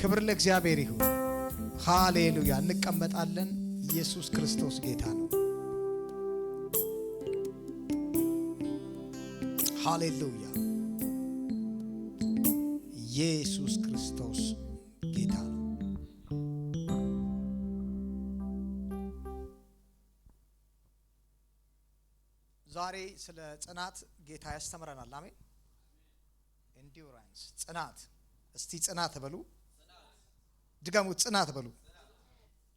ክብር ለእግዚአብሔር ይሁን። ሃሌሉያ። እንቀመጣለን። ኢየሱስ ክርስቶስ ጌታ ነው። ሃሌሉያ። ኢየሱስ ክርስቶስ ጌታ ነው። ዛሬ ስለ ጽናት ጌታ ያስተምረናል። አሜን። ኤንዱራንስ ጽናት። እስቲ ጽናት በሉ፣ ድገሙት፣ ጽናት በሉ።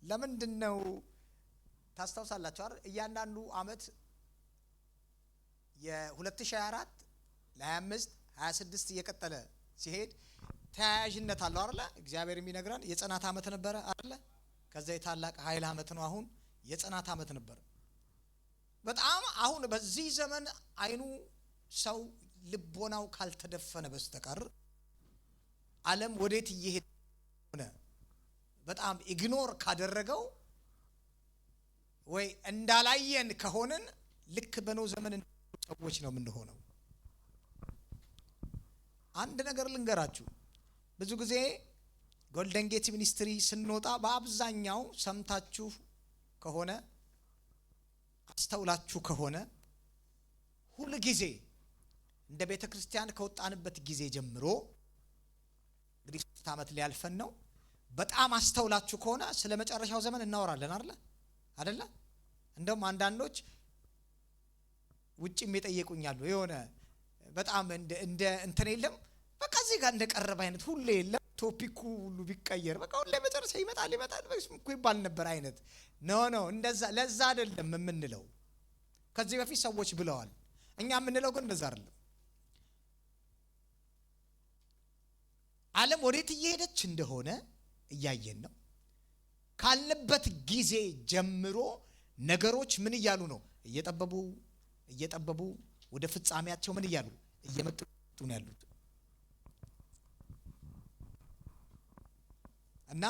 ለምንድነው ታስታውሳላችሁ አይደል? እያንዳንዱ አመት የ2024 ለ25 26 እየቀጠለ ሲሄድ ተያያዥነት አለው አይደል? እግዚአብሔር የሚነግረን የጽናት አመት ነበረ አይደል? ከዛ የታላቅ ኃይል አመት ነው። አሁን የጽናት አመት ነበር። በጣም አሁን በዚህ ዘመን አይኑ ሰው ልቦናው ካልተደፈነ በስተቀር ዓለም ወዴት እየሄደ ሆነ በጣም ኢግኖር ካደረገው ወይ እንዳላየን ከሆነን ልክ በኖ ዘመን ሰዎች ነው የምንሆነው። አንድ ነገር ልንገራችሁ። ብዙ ጊዜ ጎልደን ጌት ሚኒስትሪ ስንወጣ በአብዛኛው ሰምታችሁ ከሆነ አስተውላችሁ ከሆነ ሁሉ ጊዜ እንደ ቤተ ክርስቲያን ከወጣንበት ጊዜ ጀምሮ እንግዲህ 3 አመት ሊያልፈን ነው። በጣም አስተውላችሁ ከሆነ ስለ መጨረሻው ዘመን እናወራለን አይደለ? እንደውም አንዳንዶች ውጭም ይጠይቁኛሉ የሆነ በጣም እንደ እንትን የለም በቃ እዚህ ጋር እንደቀረበ አይነት ሁሌ የለም ቶፒኩ ሁሉ ቢቀየር በቃ ሁሌ መጨረሻ ይመጣል እኮ ይባል ነበር አይነት ነው። እንደዛ ለዛ አይደለም የምንለው። ከዚህ በፊት ሰዎች ብለዋል። እኛ የምንለው ግን እንደዛ አይደለም። ዓለም ወዴት እየሄደች እንደሆነ እያየን ነው። ካለበት ጊዜ ጀምሮ ነገሮች ምን እያሉ ነው? እየጠበቡ ወደ ፍጻሜያቸው ምን እያሉ እየመጡ ነው ያሉት። እና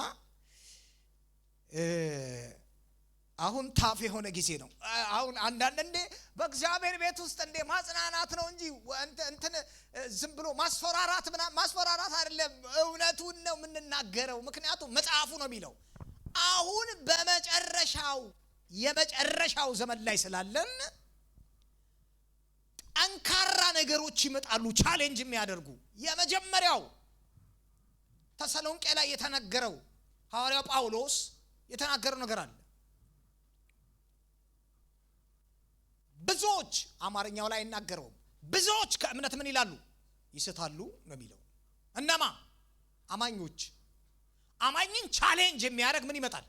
አሁን ታፍ የሆነ ጊዜ ነው። አሁን አንዳንድ እንደ በእግዚአብሔር ቤት ውስጥ እንደ ማጽናናት ነው እንጂ እንትን ዝም ብሎ ማስፈራራት አይደለም። እውነቱን ነው የምንናገረው። ምክንያቱም መጽሐፉ ነው የሚለው። አሁን የመጨረሻው ዘመን ላይ ስላለን ጠንካራ ነገሮች ይመጣሉ፣ ቻሌንጅ የሚያደርጉ። የመጀመሪያው ተሰሎንቄ ላይ የተነገረው ሐዋርያው ጳውሎስ የተናገረው ነገር አለ። ብዙዎች አማርኛው ላይ አይናገረውም። ብዙዎች ከእምነት ምን ይላሉ? ይስታሉ ነው የሚለው። እነማ? አማኞች። አማኝን ቻሌንጅ የሚያደርግ ምን ይመጣል?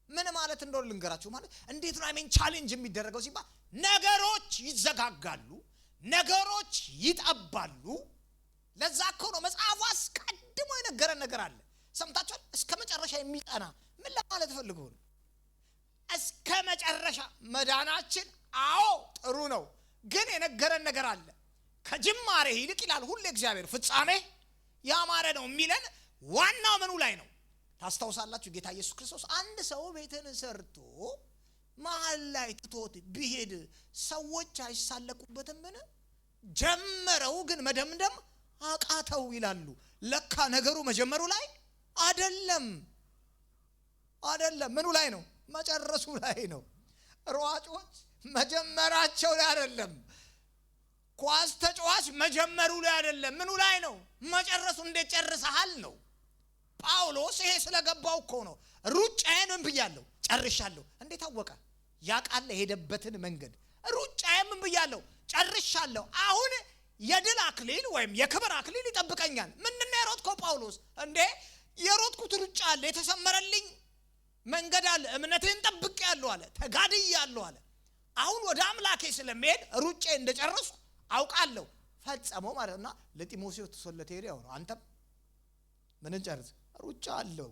ምን ማለት እንደሆነ ልንገራችሁ። ማለት እንዴት ነው አሜን ቻሌንጅ የሚደረገው ሲባል ነገሮች ይዘጋጋሉ፣ ነገሮች ይጠባሉ። ለዛ እኮ ነው መጽሐፉ አስቀድሞ የነገረን ነገር አለ። ሰምታችኋል? እስከ መጨረሻ የሚጠና ምን ለማለት ፈልጎ ነው? እስከ መጨረሻ መዳናችን አዎ ጥሩ ነው፣ ግን የነገረን ነገር አለ። ከጅማሬ ይልቅ ይላል ሁሌ እግዚአብሔር ፍጻሜ ያማረ ነው የሚለን ዋናው ምኑ ላይ ነው? ታስታውሳላችሁ ጌታ ኢየሱስ ክርስቶስ አንድ ሰው ቤትን ሰርቶ መሃል ላይ ትቶት ቢሄድ ሰዎች አይሳለቁበትም? ምን ጀመረው ግን መደምደም አቃተው ይላሉ። ለካ ነገሩ መጀመሩ ላይ አይደለም። ምኑ ላይ ነው? መጨረሱ ላይ ነው። ሯጮች መጀመራቸው ላይ አይደለም። ኳስ ተጫዋች መጀመሩ ላይ አይደለም። ምኑ ላይ ነው? መጨረሱ። እንዴት ጨርሰሃል ነው። ጳውሎስ ይሄ ስለገባው እኮ ነው ሩጫዬን ምን ብያለሁ? ጨርሻለሁ። እንዴት አወቀ? ያቃለ ሄደበትን መንገድ ሩጫዬን ምን ብያለሁ? ጨርሻለሁ። አሁን የድል አክሊል ወይም የክብር አክሊል ይጠብቀኛል። ምንድነው የሮጥከው ጳውሎስ? እንዴ የሮጥኩት ሩጫ አለ፣ የተሰመረልኝ መንገድ አለ፣ እምነቴን ጠብቄያለሁ አለ፣ ተጋድያለሁ አለ። አሁን ወደ አምላኬ ስለሚሄድ ሩጬ እንደጨረስኩ አውቃለሁ። ፈጸመው ማለትና ለጢሞቴዎስ ተሰለተ ሄደው ነው። አንተም ምን ጨርስ ሩጫ አለው።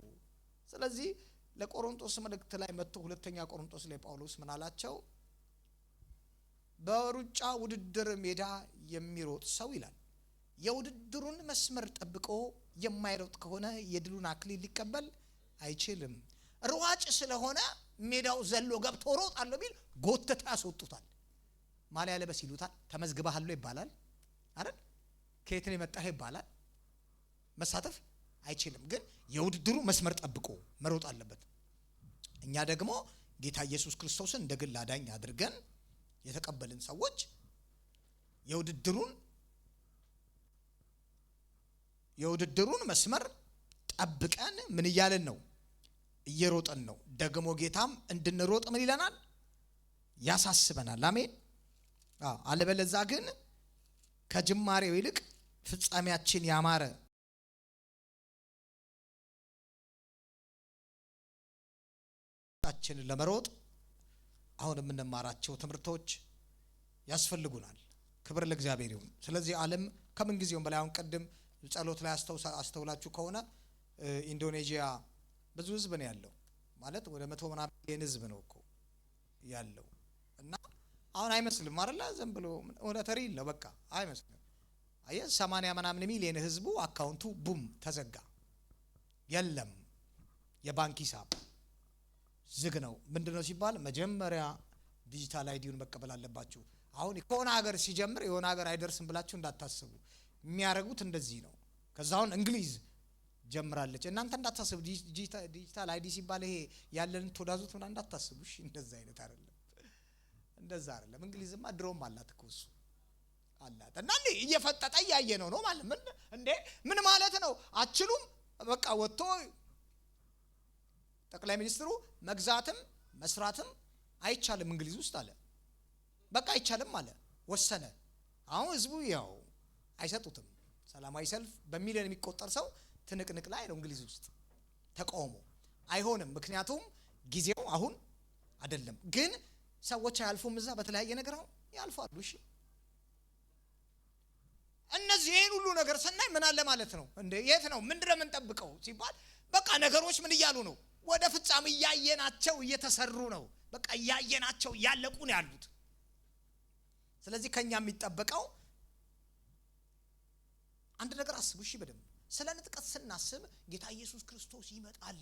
ስለዚህ ለቆሮንቶስ መልእክት ላይ መጥቶ ሁለተኛ ቆሮንቶስ ላይ ጳውሎስ ምን አላቸው? በሩጫ ውድድር ሜዳ የሚሮጥ ሰው ይላል የውድድሩን መስመር ጠብቆ የማይሮጥ ከሆነ የድሉን አክሊል ሊቀበል አይችልም። ሯጭ ስለሆነ ሜዳው ዘሎ ገብቶ ሮጣለሁ ቢል ጎተታ ያስወጡታል። ማሊያ ለበስ ይሉታል። ተመዝግበሃለሁ ይባላል አይደል? ከየት ነው የመጣህ ይባላል። መሳተፍ አይችልም። ግን የውድድሩ መስመር ጠብቆ መሮጥ አለበት። እኛ ደግሞ ጌታ ኢየሱስ ክርስቶስን እንደ ግል አዳኝ አድርገን የተቀበልን ሰዎች የውድድሩን መስመር ጠብቀን ምን እያለን ነው? እየሮጠን ነው። ደግሞ ጌታም እንድንሮጥ ምን ይለናል? ያሳስበናል። አሜን። አለበለዛ ግን ከጅማሬው ይልቅ ፍጻሜያችን ያማረ ታችን ለመሮጥ አሁን የምንማራቸው ትምህርቶች ያስፈልጉናል። ክብር ለእግዚአብሔር ይሁን። ስለዚህ ዓለም ከምን ጊዜውም በላይ አሁን ቀደም ጸሎት ላይ አስተውላችሁ ከሆነ ኢንዶኔዥያ ብዙ ህዝብ ነው ያለው። ማለት ወደ 100 ምናምን ሚሊዮን ህዝብ ነው እኮ ያለው። እና አሁን አይመስልም አይደል? ዝም ብሎ ወደተሪ ነው በቃ አይመስልም። 80 ምናምን ሚሊዮን ህዝቡ አካውንቱ ቡም ተዘጋ። የለም የባንክ ሂሳብ ዝግ ነው። ምንድነው ሲባል መጀመሪያ ዲጂታል አይዲውን መቀበል አለባችሁ። አሁን ከሆነ ሀገር ሲጀምር የሆነ ሀገር አይደርስም ብላችሁ እንዳታስቡ። የሚያረጉት እንደዚህ ነው። ከዛውን እንግሊዝ ጀምራለች። እናንተ እንዳታስቡ። ዲጂታል አይዲ ሲባል ይሄ ያለን ተወዳዙት ምናምን እንዳታስቡ። እሺ እንደዛ አይነት አይደለም። እንደዛ አይደለም። እንግሊዝማ ድሮም አላት እኮ እሱ አላት። እና እየፈጠጠ ያየ ነው ማለት ምን ማለት ነው? አችሉም በቃ ወጥቶ ጠቅላይ ሚኒስትሩ መግዛትም መስራትም አይቻልም እንግሊዝ ውስጥ አለ። በቃ አይቻልም አለ፣ ወሰነ። አሁን ህዝቡ ያው አይሰጡትም። ሰላማዊ ሰልፍ በሚሊዮን የሚቆጠር ሰው ትንቅንቅ ላይ ነው እንግሊዝ ውስጥ ተቃውሞ። አይሆንም፣ ምክንያቱም ጊዜው አሁን አይደለም። ግን ሰዎች አያልፉም። እዛ በተለያየ ነገር አሁን ያልፋሉ። እሺ እነዚህ ይሄን ሁሉ ነገር ስናይ ምን አለ ማለት ነው? የት ነው ምንድነው የምንጠብቀው ሲባል በቃ ነገሮች ምን እያሉ ነው? ወደ ፍጻሜ እያየናቸው እየተሰሩ ነው። በቃ እያየናቸው ያለቁ ነው ያሉት። ስለዚህ ከኛ የሚጠበቀው አንድ ነገር አስቡ። እሺ በደንብ ስለ ንጥቀት ስናስብ ጌታ ኢየሱስ ክርስቶስ ይመጣል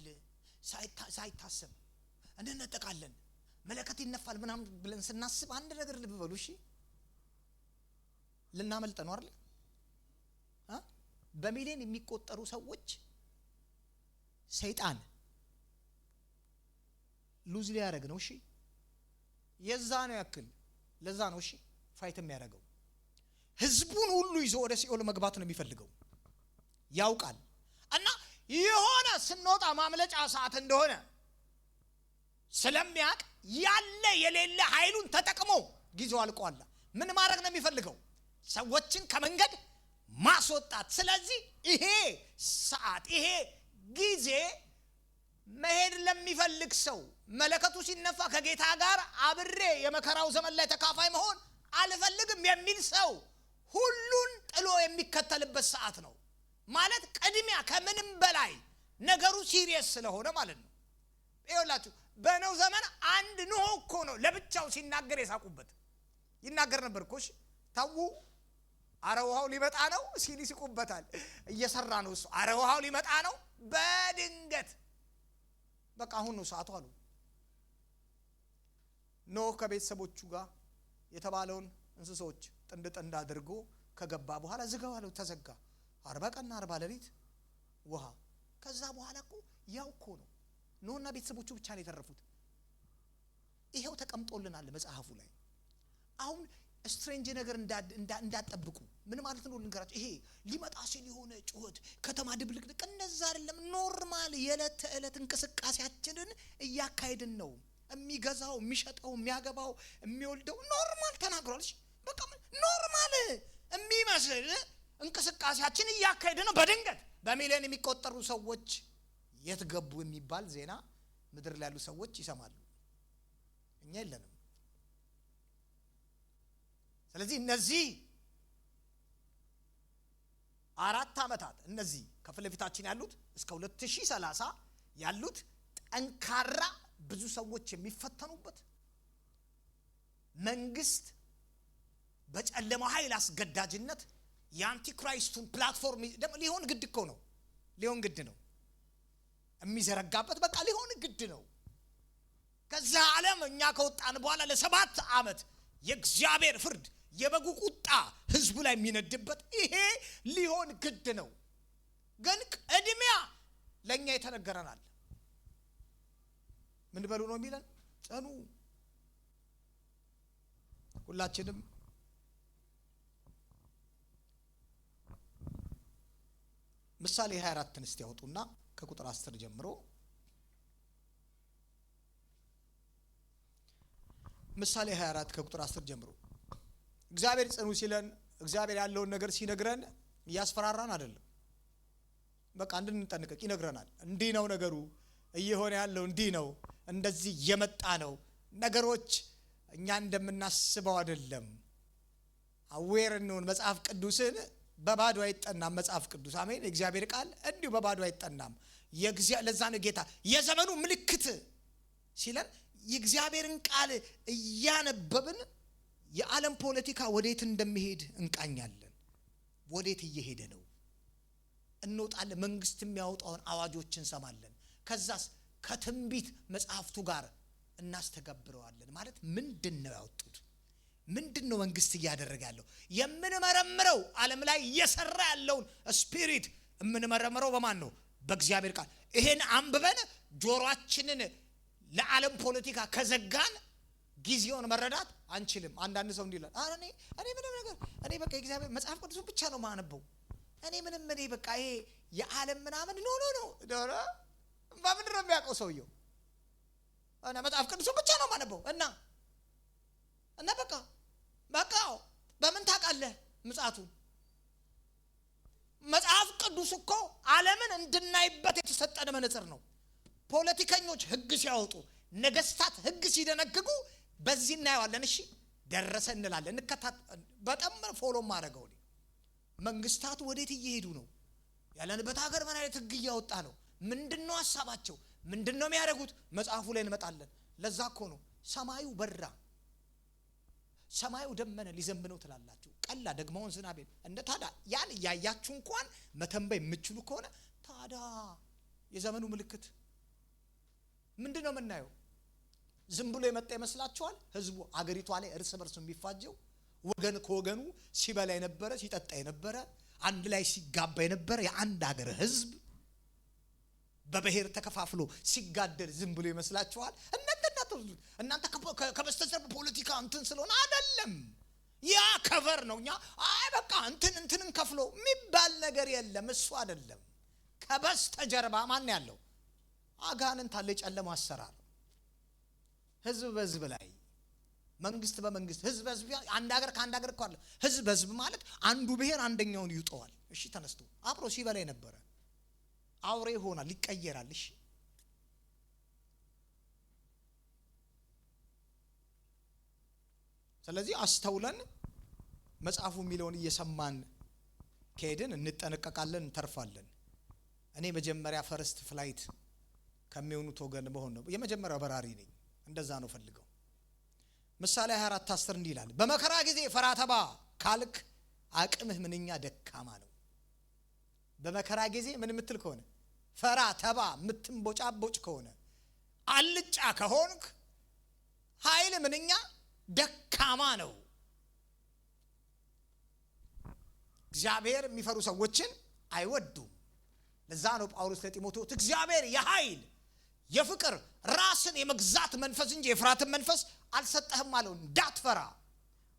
ሳይታሰብ እንነጠቃለን፣ መለከት ይነፋል ምናምን ብለን ስናስብ አንድ ነገር ልብ በሉ። እሺ ልናመልጥ ነው አይደል? በሚሊዮን የሚቆጠሩ ሰዎች ሰይጣን ሉዝ ሊያደርግ ነው። እሺ የዛ ነው ያክል ለዛ ነው እሺ ፋይት የሚያደርገው። ህዝቡን ሁሉ ይዞ ወደ ሲኦል መግባት ነው የሚፈልገው ያውቃል። እና የሆነ ስንወጣ ማምለጫ ሰዓት እንደሆነ ስለሚያውቅ ያለ የሌለ ኃይሉን ተጠቅሞ ጊዜው አልቋል። ምን ማድረግ ነው የሚፈልገው? ሰዎችን ከመንገድ ማስወጣት። ስለዚህ ይሄ ሰዓት ይሄ ጊዜ መሄድ ለሚፈልግ ሰው መለከቱ ሲነፋ ከጌታ ጋር አብሬ የመከራው ዘመን ላይ ተካፋይ መሆን አልፈልግም የሚል ሰው ሁሉን ጥሎ የሚከተልበት ሰዓት ነው ማለት። ቅድሚያ ከምንም በላይ ነገሩ ሲሪየስ ስለሆነ ማለት ነው። ይኸውላችሁ በኖህ ዘመን አንድ ኖህ እኮ ነው ለብቻው ሲናገር የሳቁበት። ይናገር ነበር እኮ። እሺ ታው አረ ውሃው ሊመጣ ነው ሲል ይስቁበታል። እየሰራ ነው እሱ። አረ ውሃው ሊመጣ ነው በድንገት በቃ አሁን ነው ሰዓቱ አሉ። ኖህ ከቤተሰቦቹ ጋር የተባለውን እንስሶች ጥንድ አድርጎ ከገባ በኋላ ዝጋው አለው። ተዘጋ። 40 ቀንና 40 ሌሊት ውሃ። ከዛ በኋላ እኮ ያው እኮ ነው ኖህና ቤተሰቦቹ ብቻ ነው የተረፉት። ይሄው ተቀምጦልናል መጽሐፉ ላይ። አሁን ስትሬንጅ ነገር እንዳትጠብቁ። ምን ማለት ነው ልንገራችሁ። ይሄ ሊመጣ ሲል የሆነ ጩኸት ከተማ ድብልቅልቅ እነዛ አይደለም። ኖርማል የዕለት ተዕለት እንቅስቃሴያችንን እያካሄድን ነው። የሚገዛው የሚሸጠው የሚያገባው የሚወልደው ኖርማል ተናግሯል። በቃ ኖርማል የሚመስል እንቅስቃሴያችን እያካሄድን ነው። በድንገት በሚሊዮን የሚቆጠሩ ሰዎች የት ገቡ የሚባል ዜና ምድር ላይ ያሉ ሰዎች ይሰማሉ። እኛ የለንም። ስለዚህ እነዚህ 4 ዓመታት እነዚህ ከፊት ለፊታችን ያሉት እስከ 2030 ያሉት ጠንካራ ብዙ ሰዎች የሚፈተኑበት መንግስት በጨለማ ኃይል አስገዳጅነት የአንቲክራይስቱን ፕላትፎርም ሊሆን ግድ እኮ ነው። ሊሆን ግድ ነው የሚዘረጋበት በቃ ሊሆን ግድ ነው። ከዛ ዓለም እኛ ከወጣን በኋላ ለ7 ዓመት የእግዚአብሔር ፍርድ የበጉ ቁጣ ህዝቡ ላይ የሚነድበት ይሄ ሊሆን ግድ ነው። ግን ቅድሚያ ለኛ የተነገረናል። ምን በሉ ነው የሚለን? ጽኑ። ሁላችንም ምሳሌ 24ን እስቲ ያወጡና ከቁጥር 10 ጀምሮ ምሳሌ 24 ከቁጥር 10 ጀምሮ እግዚአብሔር ጽኑ ሲለን እግዚአብሔር ያለውን ነገር ሲነግረን እያስፈራራን አይደለም። በቃ እንድንጠነቀቅ ይነግረናል። እንዲህ ነው ነገሩ፣ እየሆነ ያለው እንዲህ ነው፣ እንደዚህ እየመጣ ነው። ነገሮች እኛ እንደምናስበው አይደለም። አዌር እንሁን። መጽሐፍ ቅዱስን በባዶ አይጠናም። መጽሐፍ ቅዱስ አሜን። እግዚአብሔር ቃል እንዲሁ በባዶ አይጠናም። ለዛ ነው ጌታ የዘመኑ ምልክት ሲለን የእግዚአብሔርን ቃል እያነበብን የዓለም ፖለቲካ ወዴት እንደሚሄድ እንቃኛለን። ወዴት እየሄደ ነው እንወጣለን። መንግስት የሚያወጣውን አዋጆች እንሰማለን። ከዛስ ከትንቢት መጽሐፍቱ ጋር እናስተገብረዋለን። ማለት ምንድነው ያወጡት? ምንድነው መንግስት እያደረገ ያለው? የምንመረምረው ዓለም ላይ እየሰራ ያለውን ስፒሪት የምንመረምረው በማን ነው? በእግዚአብሔር ቃል። ይሄን አንብበን ጆሮአችንን ለዓለም ፖለቲካ ከዘጋን ጊዜውን መረዳት አንችልም። አንዳንድ ሰው እንዲላል እኔ ምንም ነገር እኔ በቃ እግዚአብሔር መጽሐፍ ቅዱስን ብቻ ነው ማነበው። እኔ በቃ ይሄ የዓለም ምናምን ኖ በምንድን ነው የሚያውቀው ሰውየው? እና መጽሐፍ ቅዱስን ብቻ ነው ማነበው እና በቃ በምን ታውቃለህ ምጽአቱን? መጽሐፍ ቅዱስ እኮ ዓለምን እንድናይበት የተሰጠነ መነጽር ነው። ፖለቲከኞች ህግ ሲያወጡ፣ ነገስታት ህግ ሲደነግጉ በዚህ እናየዋለን። እሺ ደረሰ እንላለን። በጣም ፎሎ ማድረገው ነው። መንግስታቱ ወዴት እየሄዱ ነው? ያለንበት ሀገር ምን አይነት ህግ እያወጣ ነው? ምንድነው ሐሳባቸው? ምንድነው የሚያደርጉት? መጽሐፉ ላይ እንመጣለን። ለዛ እኮ ነው ሰማዩ በራ፣ ሰማዩ ደመነ ሊዘንብ ነው ትላላችሁ። ቀላ ደግሞውን ዝናብ እንደ ታዳ ያን ያያችሁ እንኳን መተንበይ የምትችሉ ከሆነ ታዳ የዘመኑ ምልክት ምንድነው የምናየው? ዝም ብሎ የመጣ ይመስላችኋል? ህዝቡ አገሪቷ ላይ እርስ በርስ የሚፋጀው ወገን ከወገኑ ሲበላ የነበረ ሲጠጣ የነበረ አንድ ላይ ሲጋባ የነበረ የአንድ ሀገር ህዝብ በብሔር ተከፋፍሎ ሲጋደል ዝም ብሎ ይመስላችኋል? እናንተ ከበስተጀርባ ፖለቲካ እንትን ስለሆነ አይደለም። ያ ከቨር ነው። እኛ በቃ እንትንን ከፍሎ የሚባል ነገር የለም። እሱ አይደለም። ከበስተጀርባ ማን ያለው? አጋንንት አለ። ጨለማ አሰራር ህዝብ በህዝብ ላይ፣ መንግስት በመንግስት፣ ህዝብ በህዝብ፣ አንድ ሀገር ከአንድ ሀገር እኮ አለ። ህዝብ በህዝብ ማለት አንዱ ብሔር አንደኛውን ይውጠዋል። እሺ ተነስቶ አብሮ ሲበላ የነበረ አውሬ ይሆናል፣ ይቀየራል። እሺ ስለዚህ አስተውለን መጽሐፉ የሚለውን እየሰማን ከሄድን እንጠነቀቃለን፣ እንተርፋለን። እኔ መጀመሪያ ፈርስት ፍላይት ከሚሆኑት ወገን መሆን ነው። የመጀመሪያው በራሪ ነኝ። እንደዛ ነው ፈልገው። ምሳሌ 24:10 እንዲህ ይላል፣ በመከራ ጊዜ ፈራ ተባ ካልክ አቅምህ ምንኛ ደካማ ነው። በመከራ ጊዜ ምን ምትል ከሆነ ፈራ ተባ ምትንቦጫቦጭ ከሆነ አልጫ ከሆንክ ኃይል ምንኛ ደካማ ነው። እግዚአብሔር የሚፈሩ ሰዎችን አይወዱም። ለዛ ነው ጳውሎስ ለጢሞቴዎስ እግዚአብሔር የኃይል የፍቅር ራስን የመግዛት መንፈስ እንጂ የፍርሃትን መንፈስ አልሰጠህም አለው። እንዳትፈራ።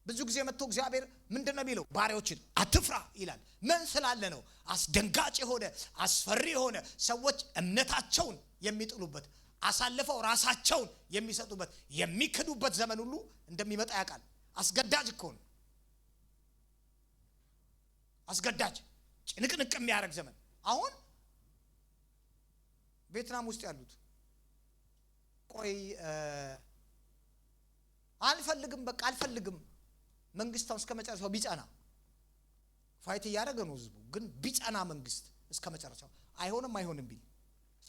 ብዙ ጊዜ መጥቶ እግዚአብሔር ምንድነው የሚለው? ባሪያዎችን አትፍራ ይላል። ምን ስላለ ነው? አስደንጋጭ የሆነ አስፈሪ የሆነ ሰዎች እምነታቸውን የሚጥሉበት፣ አሳልፈው ራሳቸውን የሚሰጡበት፣ የሚክዱበት ዘመን ሁሉ እንደሚመጣ ያውቃል። አስገዳጅ እኮ ነው። አስገዳጅ ጭንቅንቅ የሚያደርግ ዘመን። አሁን ቪየትናም ውስጥ ያሉት ቆይ አልፈልግም፣ በቃ አልፈልግም፣ መንግስታው እስከ መጨረሻው ቢጸና ፋይት እያደረገ ነው ህዝቡ። ግን ቢጸና መንግስት እስከ መጨረሻው አይሆንም ቢል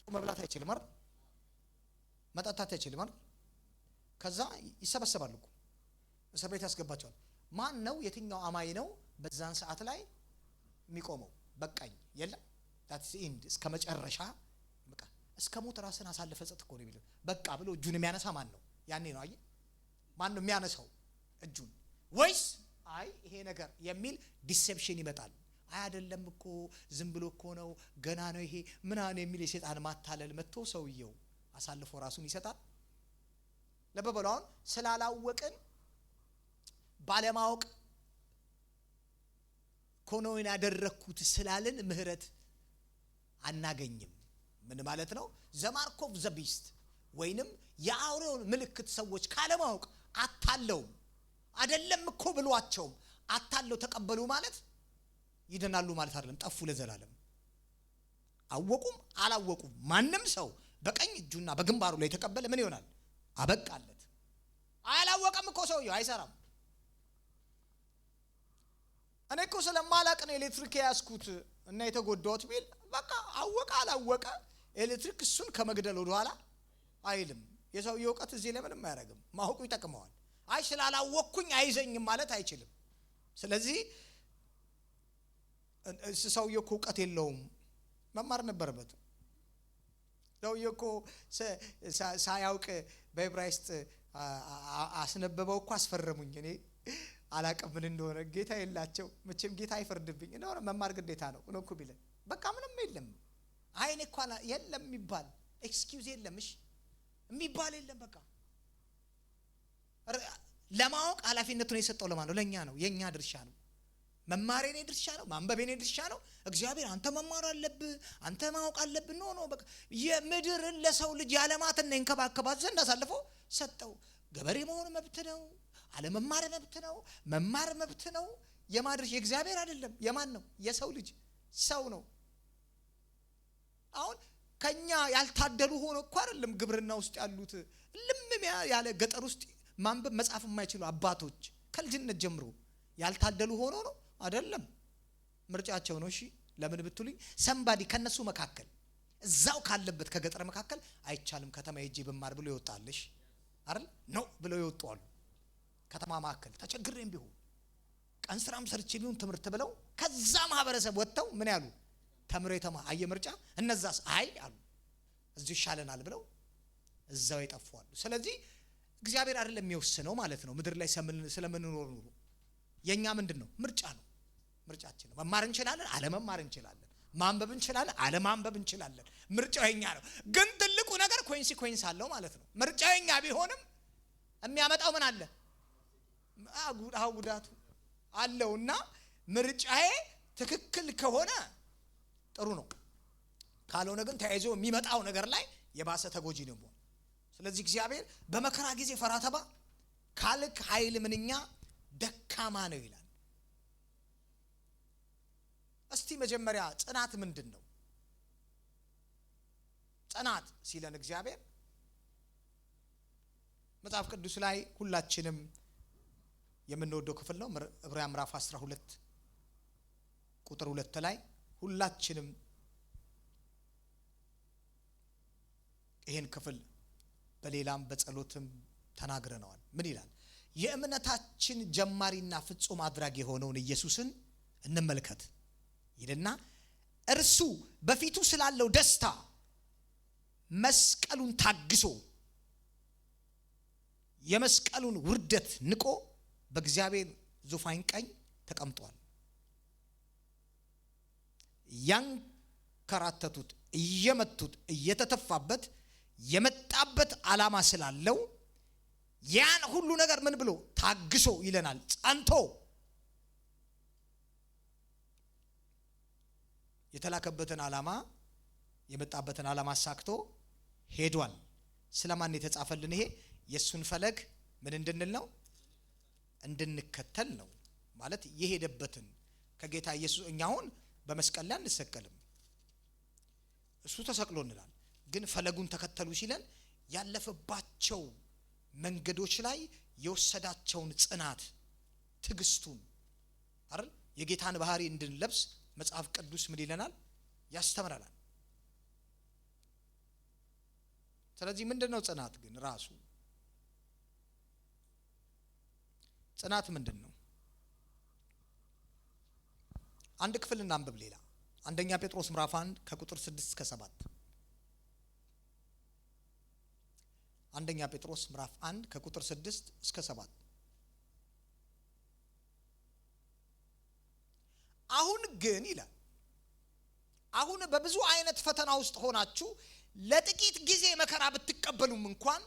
መብላት አይችልም አይደል? መጠጣት አይችልም አይደል? ከዛ ይሰበሰባሉ እኮ እስር ቤት ያስገባቸዋል። ማን ነው የትኛው አማኝ ነው በዛን ሰዓት ላይ የሚቆመው? በቃኝ የለም that's the end እስከ መጨረሻ በቃ እስከ ሞት ራስን አሳልፈ ሰጥ እኮ ነው የሚለው። በቃ ብሎ እጁን የሚያነሳ ማን ነው? ያኔ ነው አየ ማን ነው የሚያነሳው እጁን? ወይስ አይ ይሄ ነገር የሚል ዲሴፕሽን ይመጣል። አይደለም እኮ ዝም ብሎ እኮ ነው ገና ነው ይሄ ምናን የሚል የሰይጣን ማታለል መጥቶ ሰውየው አሳልፎ ራሱን ይሰጣል። ለበበላውን ስላላወቅን ባለማወቅ ኮኖን ያደረኩት ስላልን ምህረት አናገኝም። ምን ማለት ነው? ዘማርኮቭ ዘቢስት ወይንም የአውሬውን ምልክት ሰዎች ካለማወቅ አታለው አይደለም እኮ ብሏቸው አታለው ተቀበሉ ማለት ይደናሉ ማለት አይደለም። ጠፉ ለዘላለም። አወቁም አላወቁም ማንም ሰው በቀኝ እጁና በግንባሩ ላይ ተቀበለ ምን ይሆናል? አበቃለት። አላወቀም እኮ ሰውየው አይሰራም። እኔ እኮ ስለማላቅ ነው ኤሌክትሪክ ያስኩት እና የተጎዳሁት ቢል በቃ አወቀ አላወቀ ኤሌክትሪክ እሱን ከመግደል ወደ ኋላ አይልም። የሰውየው ዕውቀት እዚህ ላይ ምንም አያደርግም። ማወቁ ይጠቅመዋል። አይ ስላላወቅኩኝ አይዘኝም ማለት አይችልም። ስለዚህ ሰውየው እኮ ዕውቀት የለውም፣ መማር ነበረበት። ሰውየው እኮ ሳያውቅ በዕብራይስጥ አስነበበው እኮ አስፈረሙኝ። እኔ አላቀም ምን እንደሆነ ጌታ የላቸው መቼም ጌታ አይፈርድብኝ እንደሆነ መማር ግዴታ ነው እኮ ቢለን በቃ ምንም የለም። አይኔ እኮ የለም የሚባል ኤክስኪውዝ የለም። እሺ የሚባል የለም። በቃ ለማወቅ ኃላፊነቱን የሰጠው ለማን ነው? ለኛ ነው። የኛ ድርሻ ነው። መማር የኔ ድርሻ ነው። ማንበብ የኔ ድርሻ ነው። እግዚአብሔር አንተ መማር አለብህ፣ አንተ ማወቅ አለብህ ነው በቃ የምድርን ለሰው ልጅ ያለማትና እንከባከባት ዘንድ አሳልፎ ሰጠው። ገበሬ መሆን መብት ነው። አለመማር መብት ነው። መማር መብት ነው። የማድረሽ የእግዚአብሔር አይደለም። የማን ነው? የሰው ልጅ ሰው ነው። አሁን ከኛ ያልታደሉ ሆኖ እኮ አይደለም ግብርና ውስጥ ያሉት ልምም ያለ ገጠር ውስጥ ማንበብ መጻፍ የማይችሉ አባቶች ከልጅነት ጀምሮ ያልታደሉ ሆኖ ነው አይደለም። ምርጫቸው ነው። እሺ ለምን ብትሉኝ ሰምባዲ ከነሱ መካከል እዛው ካለበት ከገጠር መካከል አይቻልም ከተማ ሄጄ በማር ብሎ ይወጣልሽ አይደል ነው ብለው ይወጣሉ። ከተማ መካከል ተቸግረን ቢሆን ቀን ስራም ሰርቼ ቢሆን ትምህርት ብለው ከዛ ማህበረሰብ ወጥተው ምን ያሉ ተምረው የተማ አየምርጫ እነዛስ አይ አሉ እዚህ ይሻለናል ብለው እዛው ይጠፋሉ። ስለዚህ እግዚአብሔር አይደለም የሚወስነው ማለት ነው። ምድር ላይ ስለምንኖር ኑሮ የኛ ምንድነው? ምርጫ ነው። ምርጫችን ነው። መማር እንችላለን፣ አለመማር እንችላለን። ማንበብ እንችላለን፣ አለማንበብ እንችላለን። ምርጫው የኛ ነው። ግን ትልቁ ነገር ኮንሲኩዌንስ አለው ማለት ነው። ምርጫው የኛ ቢሆንም የሚያመጣው ምን አለ? ጉዳቱ አለውና ምርጫዬ ትክክል ከሆነ ጥሩ ነው። ካልሆነ ግን ተያይዞ የሚመጣው ነገር ላይ የባሰ ተጎጂ ነው። ስለዚህ እግዚአብሔር በመከራ ጊዜ ፈራተባ ካልክ ኃይል ምንኛ ደካማ ነው ይላል። እስቲ መጀመሪያ ጽናት ምንድነው? ጽናት ሲለን እግዚአብሔር መጽሐፍ ቅዱስ ላይ ሁላችንም የምንወደው ክፍል ነው። ዕብራውያን ምዕራፍ 12 ቁጥር 2 ላይ ሁላችንም ይሄን ክፍል በሌላም በጸሎትም ተናግረናል። ምን ይላል? የእምነታችን ጀማሪና ፍጹም አድራጊ የሆነውን ኢየሱስን እንመልከት ይልና እርሱ በፊቱ ስላለው ደስታ መስቀሉን ታግሶ የመስቀሉን ውርደት ንቆ በእግዚአብሔር ዙፋን ቀኝ ተቀምጧል። ያንከራተቱት እየመቱት እየተተፋበት የመጣበት ዓላማ ስላለው ያን ሁሉ ነገር ምን ብሎ ታግሶ ይለናል። ጸንቶ የተላከበትን ዓላማ የመጣበትን ዓላማ አሳክቶ ሄዷል። ስለማን የተጻፈልን? ይሄ የሱን ፈለግ ምን እንድንል ነው? እንድንከተል ነው። ማለት የሄደበትን ከጌታ ኢየሱስ እኛ አሁን በመስቀል ላይ አንሰቀልም፣ እሱ ተሰቅሎ እንላል። ግን ፈለጉን ተከተሉ ሲለን ያለፈባቸው መንገዶች ላይ የወሰዳቸውን ጽናት ትግስቱን አይደል የጌታን ባህሪ እንድንለብስ መጽሐፍ ቅዱስ ምን ይለናል? ያስተምረናል። ስለዚህ ምንድነው ጽናት? ግን ራሱ ጽናት ምንድነው? አንድ ክፍል እናንብብ። ሌላ አንደኛ ጴጥሮስ ምዕራፍ 1 ከቁጥር 6 እስከ 7 አንደኛ ጴጥሮስ ምዕራፍ 1 ከቁጥር 6 እስከ 7 አሁን ግን ይላል አሁን በብዙ አይነት ፈተና ውስጥ ሆናችሁ ለጥቂት ጊዜ መከራ ብትቀበሉም እንኳን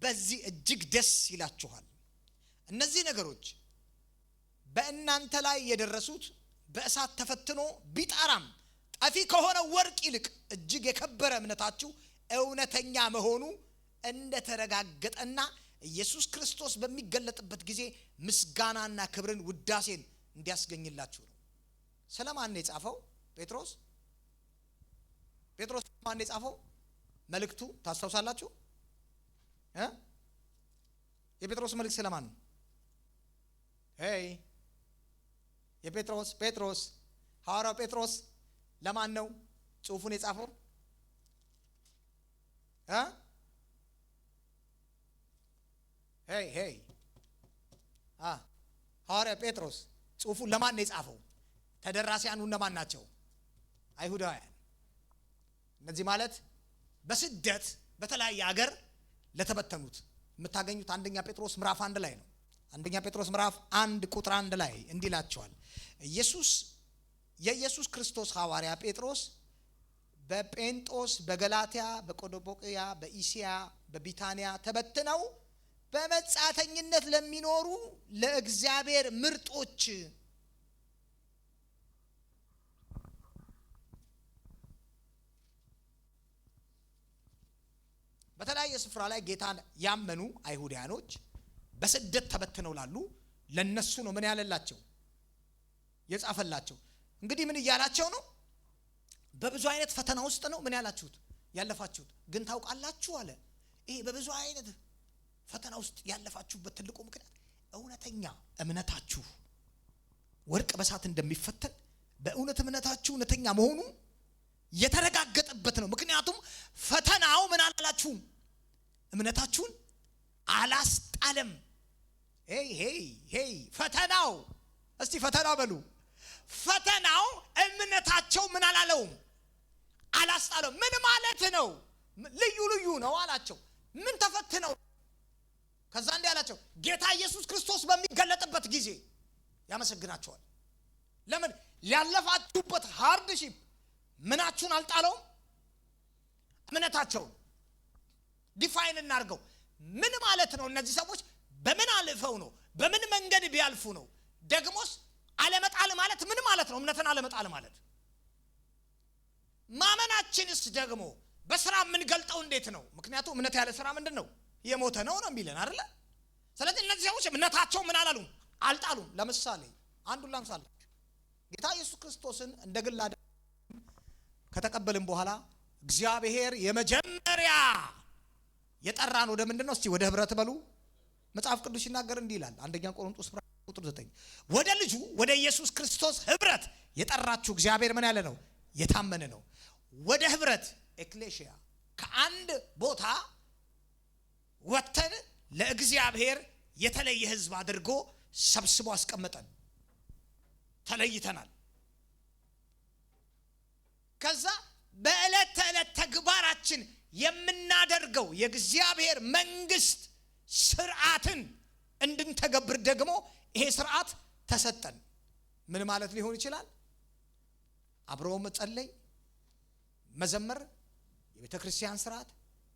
በዚህ እጅግ ደስ ይላችኋል። እነዚህ ነገሮች በእናንተ ላይ የደረሱት በእሳት ተፈትኖ ቢጣራም ጠፊ ከሆነ ወርቅ ይልቅ እጅግ የከበረ እምነታችሁ እውነተኛ መሆኑ እንደተረጋገጠና ኢየሱስ ክርስቶስ በሚገለጥበት ጊዜ ምስጋናና ክብርን ውዳሴን እንዲያስገኝላችሁ ነው። ስለማን ነው የጻፈው? ጴጥሮስ ማን ነው የጻፈው? መልእክቱ ታስታውሳላችሁ? የጴጥሮስ መልእክት ስለማን ነው? ጴጥሮስ ሐዋርያው ጴጥሮስ ለማን ነው ጽሑፉን የጻፈው? ሐዋርያው ጴጥሮስ ጽሑፉን ለማን ነው የጻፈው? ተደራሲያኑ እነማን ናቸው? አይሁዳውያን። እነዚህ ማለት በስደት በተለያየ ሀገር ለተበተኑት የምታገኙት አንደኛ ጴጥሮስ ምዕራፍ 1 ላይ ነው። አንደኛ ጴጥሮስ ምዕራፍ 1 ቁጥር 1 ላይ እንዲላቸዋል የኢየሱስ ክርስቶስ ሐዋርያ ጴጥሮስ በጴንጦስ፣ በገላትያ፣ በቆዶጶቅያ፣ በኢሲያ፣ በቢታንያ ተበትነው በመጻተኝነት ለሚኖሩ ለእግዚአብሔር ምርጦች በተለያየ ስፍራ ላይ ጌታን ያመኑ አይሁዳኖች በስደት ተበትነው ላሉ ለነሱ ነው ምን ያለላቸው የጻፈላቸው። እንግዲህ ምን እያላቸው ነው? በብዙ አይነት ፈተና ውስጥ ነው ምን ያላችሁት ያለፋችሁት። ግን ታውቃላችሁ አለ ይሄ በብዙ አይነት ፈተና ውስጥ ያለፋችሁበት ትልቁ ምክንያት እውነተኛ እምነታችሁ ወርቅ በሳት እንደሚፈተን በእውነት እምነታችሁ እውነተኛ መሆኑ የተረጋገጠበት ነው። ምክንያቱም ፈተናው ምን አላላችሁም? እምነታችሁን አላስጣለም። ፈተናው እስቲ ፈተናው በሉ። ፈተናው እምነታቸው ምን አላለውም? አላስጣለም። ምን ማለት ነው? ልዩ ነው አላቸው። ምን ተፈትነው? ከዛ እንዲህ አላቸው፣ ጌታ ኢየሱስ ክርስቶስ በሚገለጥበት ጊዜ ያመሰግናቸዋል። ለምን? ያለፋችሁበት ሃርድሺፕ ምናችሁን አልጣለውም? እምነታቸውን ዲፋይን እናርገው። ምን ማለት ነው? እነዚህ ሰዎች በምን አልፈው ነው? በምን መንገድ ቢያልፉ ነው? ደግሞስ አለመጣል ማለት ምን ማለት ነው? እምነትን አለመጣል ማለት ማመናችንስ ደግሞ በስራ የምንገልጠው እንዴት ነው? ምክንያቱም እምነት ያለ ስራ ምንድነው? የሞተ ነው የሚለን አይደለ? ስለዚህ እነዚህ ሰዎች እምነታቸው ምን አላሉም? አልጣሉም። ለምሳሌ አንዱን ላንሳላችሁ። ጌታ ኢየሱስ ክርስቶስን እንደ ግል ከተቀበልን በኋላ እግዚአብሔር የመጀመሪያ የጠራን ወደ ምንድነው? እስቲ ወደ ህብረት በሉ። መጽሐፍ ቅዱስ ሲናገር እንዲህ ይላል። አንደኛ ቆሮንቶስ ቁጥር 9 ወደ ልጁ ወደ ኢየሱስ ክርስቶስ ህብረት የጠራችሁ እግዚአብሔር ምን ያለ ነው? የታመነ ነው። ወደ ህብረት ኤክሌሲያ ከአንድ ቦታ ወተን ለእግዚአብሔር የተለየ ህዝብ አድርጎ ሰብስቦ አስቀመጠን። ተለይተናል። ከዛ በእለት ተእለት ተግባራችን የምናደርገው የእግዚአብሔር መንግስት ስርዓትን እንድንተገብር ደግሞ ይሄ ስርዓት ተሰጠን። ምን ማለት ሊሆን ይችላል? አብሮ መጸለይ፣ መዘመር፣ የቤተ ክርስቲያን ስርዓት፣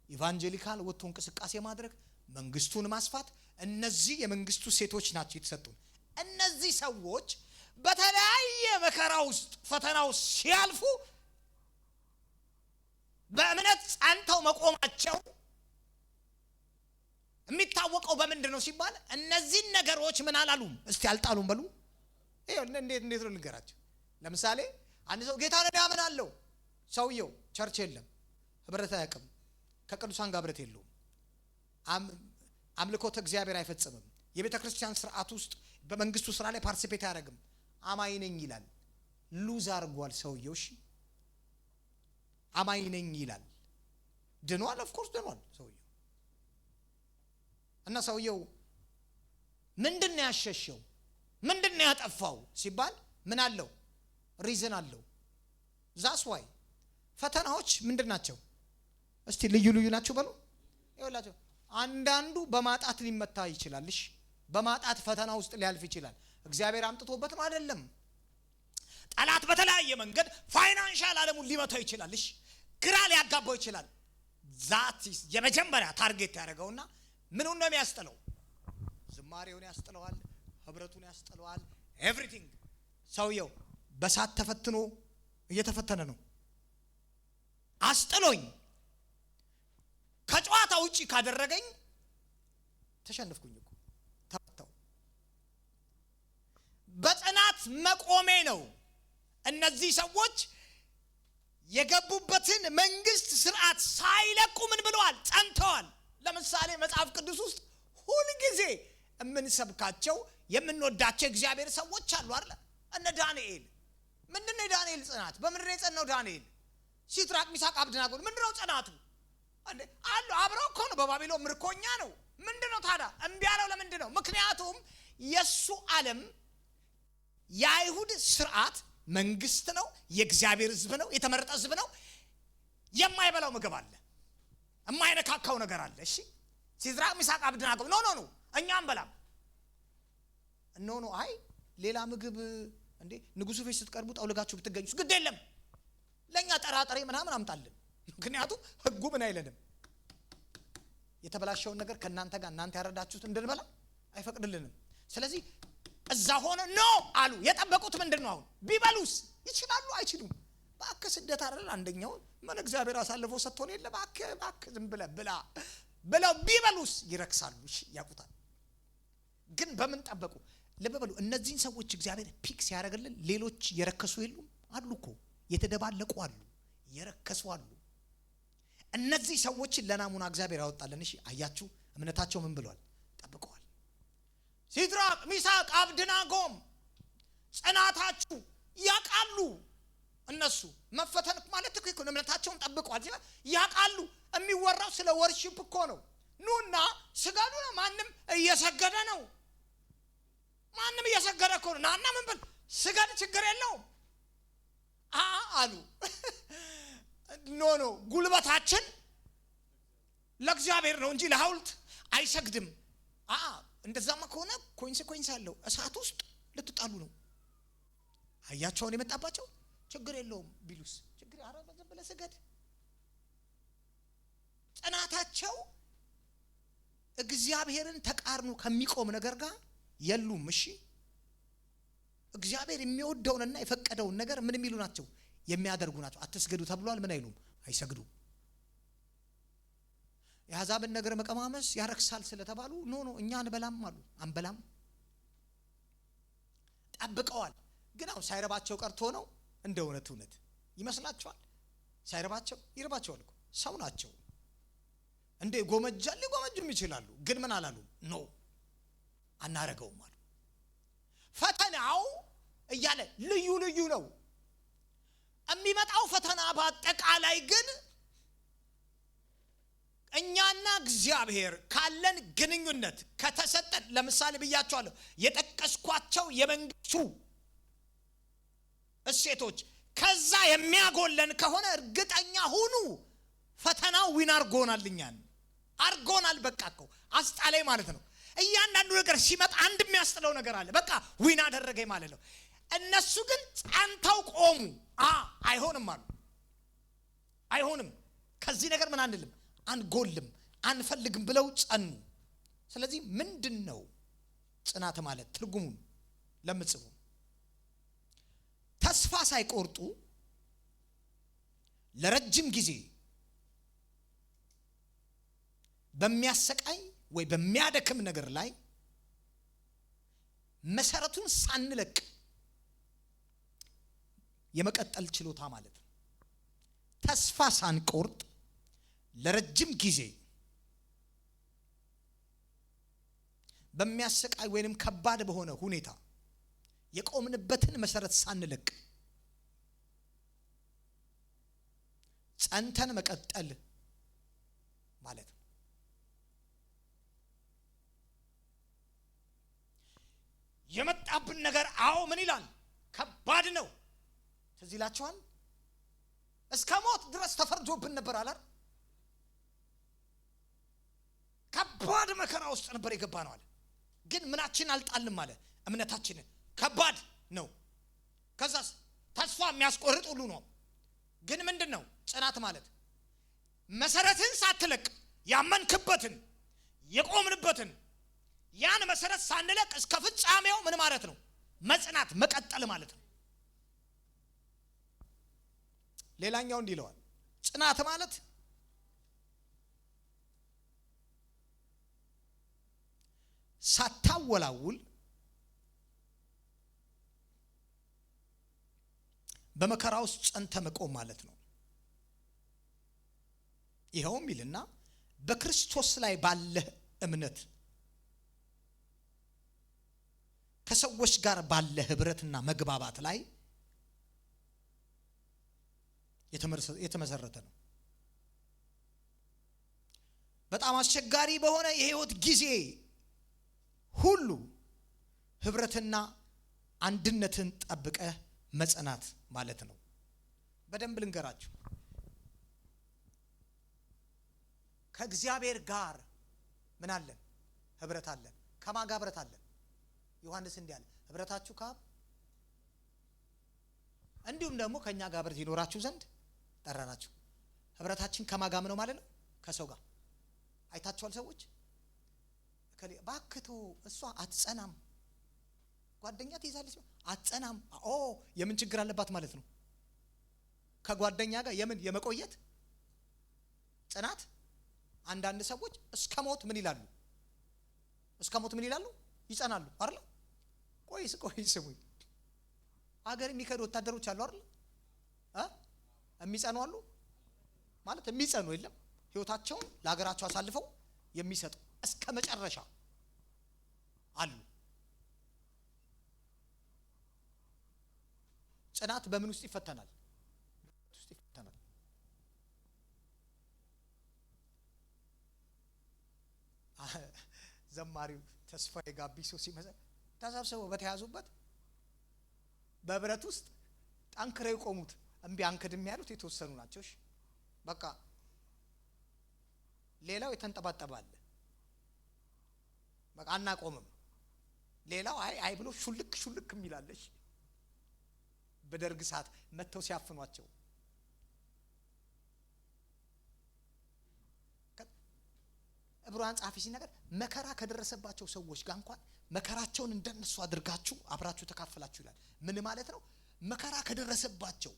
ኢቫንጀሊካል ወጥቶ እንቅስቃሴ ማድረግ፣ መንግስቱን ማስፋት። እነዚህ የመንግስቱ ሴቶች ናቸው የተሰጡን። እነዚህ ሰዎች በተለያየ መከራ ውስጥ ፈተናው ሲያልፉ በእምነት ጸንተው መቆማቸው የሚታወቀው በምንድን ነው ሲባል እነዚህ ነገሮች ምን አላሉም? እስቲ አልጣሉም በሉ። ይሄው እንዴት ነው ልንገራችሁ። ለምሳሌ አንድ ሰው ጌታን ያምናለው፣ ሰውየው ቸርች የለም፣ ህብረት አያውቅም፣ ከቅዱሳን ጋር ህብረት የለውም፣ አምልኮተ እግዚአብሔር አይፈጽምም፣ የቤተ ክርስቲያን ስርዓት ውስጥ በመንግስቱ ስራ ላይ ፓርቲሲፔት አያደርግም፣ አማኝ ነኝ ይላል። ሉዝ አድርጓል ሰውየው። እሺ አማኝ ነኝ ይላል። ድኗል? ኦፍ ኮርስ ድኗል ሰውየው። እና ሰውየው ምንድነው ያሸሸው? ምንድነው ያጠፋው ሲባል ምን አለው? ሪዝን አለው። ዛስ ዋይ ፈተናዎች ምንድናቸው? እስቲ ልዩ ናቸው በሉ። ይኸውላችሁ አንዳንዱ በማጣት ሊመታ ይችላል። እሺ በማጣት ፈተና ውስጥ ሊያልፍ ይችላል። እግዚአብሔር አምጥቶበትም አይደለም። ጠላት በተለያየ መንገድ ፋይናንሻል ዓለሙን ሊመታው ይችላል። እሺ ግራ ሊያጋባው ይችላል። ዛት የመጀመሪያ ታርጌት ያደረገውና ምኑን ነው የሚያስጥለው? ዝማሬውን ያስጥለዋል፣ ህብረቱን ያስጥለዋል። ኤቭሪቲንግ ሰውየው በሳት ተፈትኖ እየተፈተነ ነው። አስጥሎኝ ከጨዋታ ውጪ ካደረገኝ ተሸነፍኩኝ እኮ ተፈተው። በጽናት መቆሜ ነው። እነዚህ ሰዎች የገቡበትን መንግስት ስርዓት ሳይለቁ ምን ብለዋል? ጸንተዋል። ለምሳሌ መጽሐፍ ቅዱስ ውስጥ ሁሉ ጊዜ የምንሰብካቸው የምንወዳቸው እግዚአብሔር ሰዎች አሉ አይደል? እነ ዳንኤል። ምንድነው የዳንኤል ጽናት? በምንድነው የጸናው ዳንኤል? ሲድራቅ ሚሳቅ አብደናጎ ምንድነው ጽናቱ? አንዴ አሉ አብረው እኮ ነው፣ በባቢሎን ምርኮኛ ነው። ምንድነው ታዲያ እምቢ ያለው? ለምንድነው? ምክንያቱም የሱ ዓለም የአይሁድ ስርዓት መንግስት ነው፣ የእግዚአብሔር ህዝብ ነው፣ የተመረጠ ህዝብ ነው። የማይበላው ምግብ አለ፣ የማይነካካው ነገር አለ። እሺ ሲድራቅ ሚሳቅ አብደናጎ ኖ እኛም በላም ኖ አይ ሌላ ምግብ እንዴ ንጉሱ ፊት ስትቀርቡ ጠውልጋችሁ ብትገኙስ ግድ የለም ለኛ ጠራጠሬ ምናምን አምጣልን። ምክንያቱም ህጉ ምን አይለንም? የተበላሸውን ነገር ከናንተ ጋር እናንተ ያረዳችሁት እንድንበላ አይፈቅድልንም። ስለዚህ እዛ ሆነ ኖ አሉ። የጠበቁት ምንድነው? አሁን ቢበሉስ ይችላሉ አይችሉም? ባክ ስደት አይደል? አንደኛው ምን እግዚአብሔር አሳልፎ ሰጥቶን የለ ባክ ዝም ብላ ብለው ቢበሉስ ይረክሳሉ። እሺ ያቁታል። ግን በምን ጠበቁ? ለበበሉ እነዚህን ሰዎች እግዚአብሔር ፒክስ ያደርግልን። ሌሎች የረከሱ የሉም አሉ እኮ፣ የተደባለቁ አሉ፣ የረከሱ አሉ። እነዚህ ሰዎችን ለናሙና እግዚአብሔር ያወጣልን። እሺ አያችሁ እምነታቸው ምን ብሏል? ጠብቀዋል። ሲድራቅ ሚሳቅ አብደናጎም ጽናታችሁ ያቃሉ። እነሱ መፈተን ማለት እኮ እምነታቸውን ጠብቀዋል። ያቃሉ። የሚወራው ስለ ወርሺፕ እኮ ነው። ኑና ስገዱ ነው። ማንም እየሰገደ ነው። ማንም እየሰገደ እኮ ነው። ናና ምን በል ስገድ፣ ችግር የለውም አሉ። ኖ ጉልበታችን ለእግዚአብሔር ነው እንጂ ለሐውልት አይሰግድም። እንደዛማ ከሆነ ኮንሲኩዌንስ አለው። እሳት ውስጥ ልትጣሉ ነው። አያቸውን የመጣባቸው ችግር የለውም ቢሉስ ችግር አረበ ዝም ብለህ ስገድ። ጽናታቸው እግዚአብሔርን ተቃርኖ ከሚቆም ነገር ጋር የሉም። እሺ እግዚአብሔር የሚወደውንና የፈቀደውን ነገር ምን የሚሉ ናቸው? የሚያደርጉ ናቸው። አትስገዱ ተብሏል። ምን አይሉም? አይሰግዱም። የአሕዛብን ነገር መቀማመስ ያረክሳል ስለተባሉ ኖ እኛ አንበላም አሉ። አንበላም ጠብቀዋል። ግን አሁን ሳይረባቸው ቀርቶ ነው? እንደ እውነት ይመስላችኋል? ሳይረባቸው ይረባቸዋል እኮ ሰው ናቸው። እንደ ጎመጃል ሊጎመጁም ይችላሉ። ግን ምን አላሉ? ኖ አናረገውም አሉ። ፈተናው እያለ ልዩ ነው የሚመጣው ፈተና። በአጠቃላይ ግን እኛና እግዚአብሔር ካለን ግንኙነት ከተሰጠን፣ ለምሳሌ ብያቸዋለሁ የጠቀስኳቸው የመንግስቱ እሴቶች ከዛ የሚያጎለን ከሆነ እርግጠኛ ሁኑ ፈተናው ዊን አርጎናል። በቃ እኮ አስጣላይ ማለት ነው። እያንዳንዱ ነገር ሲመጣ አንድ የሚያስጥለው ነገር አለ። በቃ ዊን አደረገኝ ማለት ነው። እነሱ ግን ጸንተው ቆሙ። አይሆንም አሉ። አይሆንም፣ ከዚህ ነገር ምን አንልም፣ አንጎልም፣ አንፈልግም ብለው ጸኑ። ስለዚህ ምንድነው ጽናት ማለት? ትርጉሙን ለምጽፉ ተስፋ ሳይቆርጡ ለረጅም ጊዜ በሚያሰቃይ ወይ በሚያደክም ነገር ላይ መሰረቱን ሳንለቅ የመቀጠል ችሎታ ማለት ነው። ተስፋ ሳንቆርጥ ለረጅም ጊዜ በሚያሰቃይ ወይንም ከባድ በሆነ ሁኔታ የቆምንበትን መሰረት ሳንለቅ ጸንተን መቀጠል ማለት ነው። የመጣብን ነገር ምን ይላል? ከባድ ነው። ትዝ ይላችኋል? እስከ ሞት ድረስ ተፈርዶብን ነበር አላር? ከባድ መከራ ውስጥ ነበር የገባ ነው አለ። ግን ምናችን አልጣልም አለ? እምነታችንን። ከባድ ነው። ከዛስ ተስፋ የሚያስቆርጥ ሁሉ ነው። ግን ምንድነው ጽናት ማለት? መሰረትን ሳትለቅ ያመንክበትን የቆምንበትን ያን መሰረት ሳንለቅ እስከ ፍጻሜው ምን ማለት ነው? መጽናት መቀጠል ማለት ነው። ሌላኛው እንዲህ ይለዋል፣ ጽናት ማለት ሳታወላውል በመከራ ውስጥ ጸንተ መቆም ማለት ነው። ይኸውም ይልና በክርስቶስ ላይ ባለ እምነት ከሰዎች ጋር ባለ ህብረትና መግባባት ላይ የተመሰረተ ነው። በጣም አስቸጋሪ በሆነ የህይወት ጊዜ ሁሉ ህብረትና አንድነትን ጠብቀህ መጽናት ማለት ነው። በደንብ ልንገራችሁ፣ ከእግዚአብሔር ጋር ምን አለን? ህብረት አለን። ከማን ጋር ህብረት አለን? ዮሐንስ እንዲህ አለ፣ ህብረታችሁ ከአብ እንዲሁም ደግሞ ከኛ ጋር ህብረት ይኖራችሁ ዘንድ ጠራናችሁ። ህብረታችን ከማን ጋር ነው ማለት ነው? ከሰው ጋር። አይታችኋል? ሰዎች ባክቶ እሷ አትጸናም፣ ጓደኛ ትይዛለች አትጸናም። የምን ችግር አለባት ማለት ነው? ከጓደኛ ጋር የመቆየት ጽናት። አንዳንድ ሰዎች እስከ ሞት ምን ይላሉ? እስከ ሞት ምን ይላሉ? ይጸናሉ አይደል? ቆይ ስሙኝ፣ ሀገር የሚከዱ ወታደሮች አሉ አይደል? የሚጸኑ አሉ ማለት የሚጸኑ የለም፣ ህይወታቸውን ለሀገራቸው አሳልፈው የሚሰጡ እስከ መጨረሻ አሉ። ጽናት በምን ውስጥ ይፈተናል? ዘማሪው ተስፋዬ ጋቢሶ ሲመሰክር ተሰብስበው በተያዙበት በብረት ውስጥ ጠንክረው የቆሙት እምቢ አንክድም ያሉት የተወሰኑ ናቸው። እሺ በቃ ሌላው የተንጠባጠባለ በቃ አናቆምም። ሌላው አይ ብሎ ሹልክ የሚላለሽ በደርግ ሰዓት መተው ሲያፍኗቸው ዕብራውያን ጻፊ ሲናገር መከራ ከደረሰባቸው ሰዎች ጋር እንኳን መከራቸውን እንደነሱ አድርጋችሁ አብራችሁ ተካፈላችሁ ይላል። ምን ማለት ነው? መከራ ከደረሰባቸው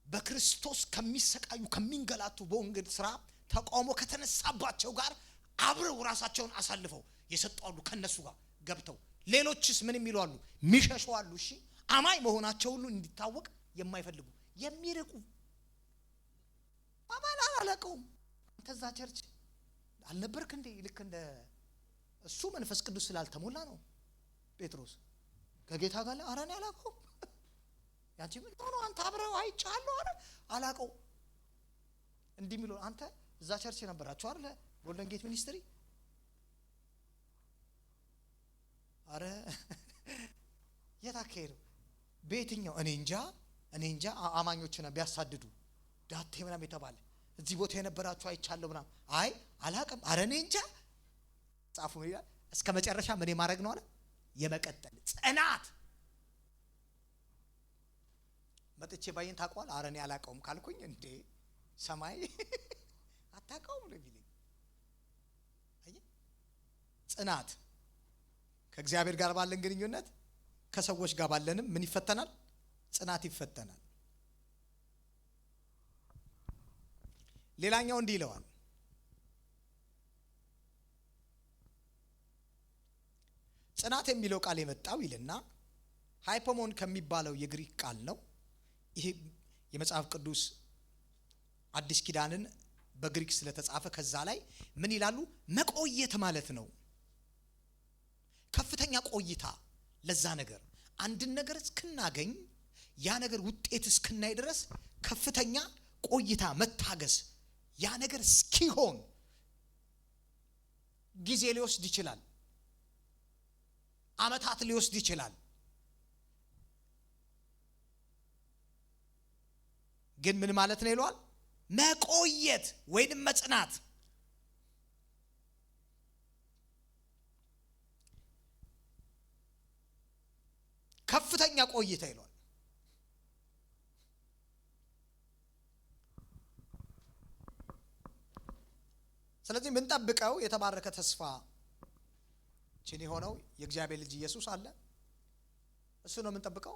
በክርስቶስ ከሚሰቃዩ ከሚንገላቱ በወንጌል ስራ ተቃውሞ ከተነሳባቸው ጋር አብረው ራሳቸውን አሳልፈው የሰጣሉ። ከነሱ ጋር ገብተው ሌሎችስ ምን የሚሉ አሉ? ሚሸሹ አሉ። እሺ አማኝ መሆናቸው ሁሉ እንዲታወቅ የማይፈልጉ የሚርቁ አባል አላለቀውም። ተዛ ቸርች አልነበርክ እንዴ? ልክ እንደ እሱ መንፈስ ቅዱስ ስላልተሞላ ነው። ጴጥሮስ ከጌታ ጋር አራኔ አላቀው ያንቺ ምን ሆኖ አንተ አብረው አይቻለሁ አረ አላቀው እንዲህ ሚሉ አንተ እዛ ቸርች ነበራችሁ አይደል? ጎልደን ጌት ሚኒስትሪ አረ የታከሩ በየትኛው እኔ እንጃ አማኞችና ቢያሳድዱ ዳቴ ምናምን የተባለ እዚህ ቦታ የነበራችሁ አይቻለሁ ምናምን አይ አላቀም አረ እኔ እንጃ ጻፉ ይላል። እስከ መጨረሻ ምን ማድረግ ነው አለ? የመቀጠል ጽናት። መጥቼ ባይን ታቋል አረ እኔ አላቀውም ካልኩኝ እንዴ ሰማይ አታቀውም ነው የሚለኝ። አይ ጽናት ከእግዚአብሔር ጋር ባለን ግንኙነት ከሰዎች ጋር ባለንም ምን ይፈተናል? ጽናት ይፈተናል። ሌላኛው እንዲህ ይለዋል፣ ጽናት የሚለው ቃል የመጣው ይልና ሃይፖሞን ከሚባለው የግሪክ ቃል ነው። ይሄ የመጽሐፍ ቅዱስ አዲስ ኪዳንን በግሪክ ስለተጻፈ ከዛ ላይ ምን ይላሉ? መቆየት ማለት ነው። ከፍተኛ ቆይታ ለዛ ነገር አንድን ነገር እስክናገኝ ያ ነገር ውጤት እስክናይ ድረስ ከፍተኛ ቆይታ መታገስ። ያ ነገር እስኪሆን ጊዜ ሊወስድ ይችላል፣ አመታት ሊወስድ ይችላል። ግን ምን ማለት ነው ይሏል? መቆየት ወይንም መጽናት። ከፍተኛ ቆይታ ይሏል። ስለዚህ ምን ጠብቀው የተባረከ ተስፋ ችን የሆነው የእግዚአብሔር ልጅ ኢየሱስ አለ። እሱ ነው ምን ጠብቀው።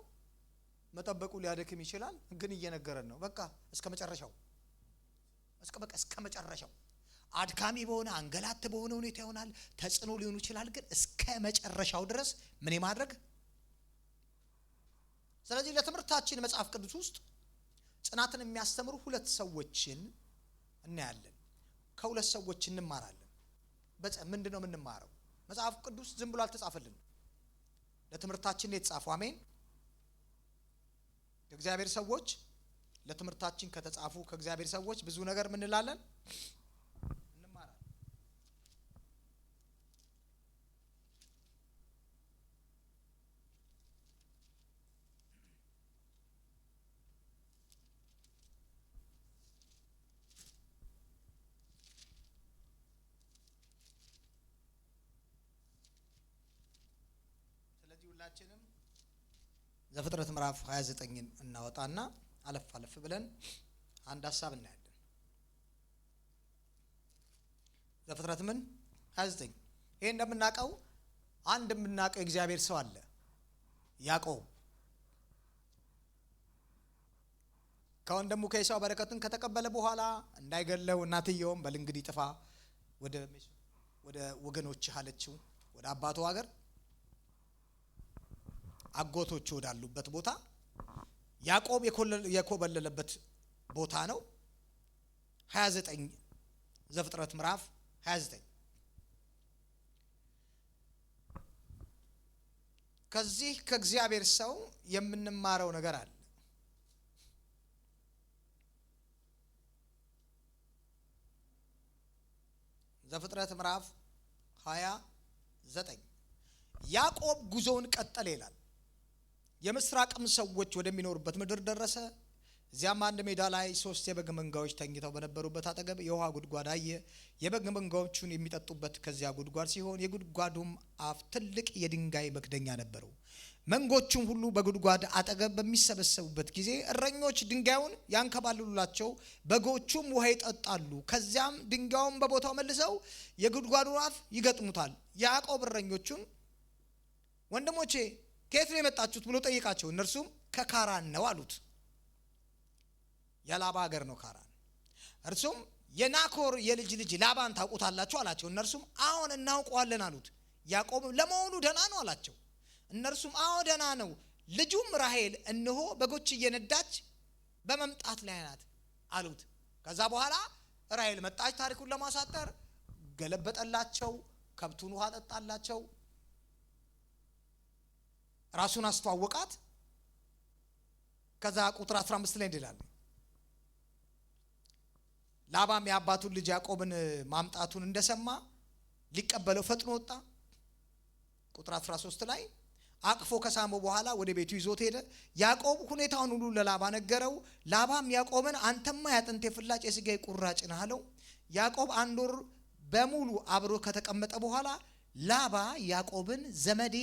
መጠበቁ ሊያደክም ይችላል፣ ግን እየነገረን ነው። በቃ እስከ መጨረሻው እስከ መጨረሻው አድካሚ በሆነ አንገላት በሆነ ሁኔታ ይሆናል፣ ተጽዕኖ ሊሆን ይችላል፣ ግን እስከ መጨረሻው ድረስ ምን ማድረግ። ስለዚህ ለትምህርታችን መጽሐፍ ቅዱስ ውስጥ ጽናትን የሚያስተምሩ ሁለት ሰዎችን እናያለን። ከሁለት ሰዎች እንማራለን። ምንድነው የምንማረው? መጽሐፍ ቅዱስ ዝም ብሎ አልተጻፈልን፣ ለትምህርታችን ነው የተጻፈው። አሜን። የእግዚአብሔር ሰዎች ለትምህርታችን ከተጻፉ ከእግዚአብሔር ሰዎች ብዙ ነገር ምን እንላለን? እንማራለን። ስለዚህ ሁላችንም ዘፍጥረት ምዕራፍ 29ን እናወጣና አለፍ ብለን አንድ ሐሳብ እናያለን። ዘፍጥረት ምን 29 ይሄ እንደምናቀው አንድ የምናቀው እግዚአብሔር ሰው አለ፣ ያዕቆብ። ከወንድሙ ከኤሳው በረከትን ከተቀበለ በኋላ እንዳይገለው እናትየውም በል እንግዲህ ጥፋ ወደ ወገኖችህ አለችው፣ ወደ አባቱ ሀገር አጎቶቹ ወዳሉበት ቦታ። ያዕቆብ የኮበለለበት ቦታ ነው። 29 ዘፍጥረት ምዕራፍ 29 ከዚህ ከእግዚአብሔር ሰው የምንማረው ነገር አለ። ዘፍጥረት ምዕራፍ 29 ያዕቆብ ጉዞውን ቀጠለ ይላል። የምስራቅም ሰዎች ወደሚኖሩበት ምድር ደረሰ። እዚያም አንድ ሜዳ ላይ 3 የበግ መንጋዎች ተኝተው በነበሩበት አጠገብ የውሃ ጉድጓድ አየ። የበግ መንጋዎቹን የሚጠጡበት ከዚያ ጉድጓድ ሲሆን የጉድጓዱም አፍ ትልቅ የድንጋይ መክደኛ ነበረው። መንጎቹም ሁሉ በጉድጓድ አጠገብ በሚሰበሰቡበት ጊዜ እረኞች ድንጋዩን ያንከባልሉላቸው፣ በጎቹም ውሃ ይጠጣሉ። ከዚያም ድንጋዩን በቦታው መልሰው የጉድጓዱን አፍ ይገጥሙታል። ያዕቆብ እረኞቹን ወንድሞቼ ከየት ነው የመጣችሁት ብሎ ጠይቃቸው። እነርሱም ከካራን ነው አሉት። የላባ ሀገር ነው ካራን። እርሱም የናኮር የልጅ ልጅ ላባን ታውቁታላችሁ አላቸው። እነርሱም አዎን እናውቀዋለን አሉት። ያዕቆብ ለመሆኑ ደህና ነው አላቸው። እነርሱም አዎ ደህና ነው፣ ልጁም ራሔል እነሆ በጎች እየነዳች በመምጣት ላይ ናት አሉት። ከዛ በኋላ ራሔል መጣች። ታሪኩን ለማሳጠር ገለበጠላቸው፣ ከብቱን ውሃ ጠጣላቸው፣ ራሱን አስተዋወቃት። ከዛ ቁጥር 15 ላይ እንዲላል ላባም የአባቱን ልጅ ያዕቆብን ማምጣቱን እንደሰማ ሊቀበለው ፈጥኖ ወጣ። ቁጥር 13 ላይ አቅፎ ከሳመው በኋላ ወደ ቤቱ ይዞት ሄደ። ያዕቆብ ሁኔታውን ሁሉ ለላባ ነገረው። ላባም ያዕቆብን አንተማ ያጥንቴ ፍላጭ የሥጋዬ ቁራጭ ነህ አለው። ያዕቆብ 1 ወር በሙሉ አብሮ ከተቀመጠ በኋላ ላባ ያዕቆብን ዘመዴ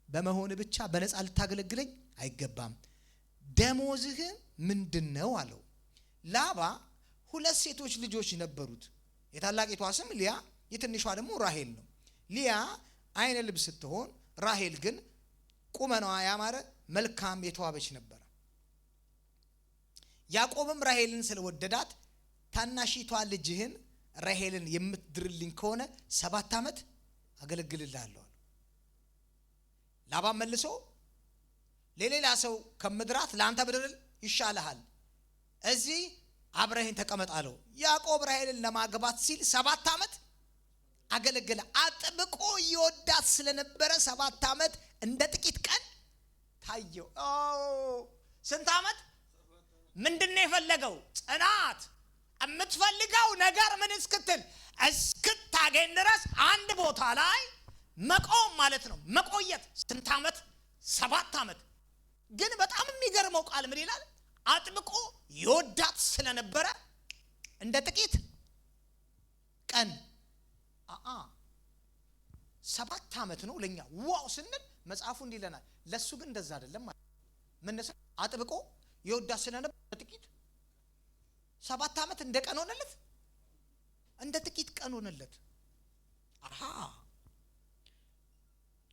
በመሆንህ ብቻ በነፃ ልታገለግለኝ አይገባም፣ ደሞዝህ ምንድነው አለው። ላባ 2 ሴቶች ልጆች ነበሩት። የታላቂቷ ስም ሊያ፣ የትንሿ ደግሞ ራሔል ነው። ሊያ አይነ ልብስ ስትሆን ራሔል ግን ቁመናዋ ያማረ መልካም የተዋበች ነበር። ያዕቆብም ራሔልን ስለወደዳት ታናሺቷ ልጅህን ራሔልን የምትድርልኝ ከሆነ 7 ዓመት አገለግልልሃለሁ። ላባም መልሶ ለሌላ ሰው ከምድራት ለአንተ ብድርል ይሻልሃል፣ እዚህ አብረህን ተቀመጥ አለው። ያዕቆብ ራሔልን ለማግባት ሲል 7 ዓመት አገለገለ። አጥብቆ ይወዳት ስለነበረ 7 ዓመት እንደ ጥቂት ቀን ታየው። ስንት ዓመት? ምንድነው የፈለገው? ጽናት። የምትፈልገው ነገር ምን እስክታገኝ ድረስ አንድ ቦታ ላይ መቆም ማለት ነው፣ መቆየት። ስንት ዓመት? 7 ዓመት። ግን በጣም የሚገርመው ቃል ምን ይላል? አጥብቆ ይወዳት ስለነበረ እንደ ጥቂት ቀን 7 ዓመት ነው ለኛ ዋው ስንል መጽሐፉ እንዲህ ይለናል። ለሱ ግን እንደዛ አይደለም ማለት መነሳ አጥብቆ ይወዳት ስለነበር ጥቂት 7 ዓመት እንደ ቀን ሆነለት፣ እንደ ጥቂት ቀን ሆነለት። አሃ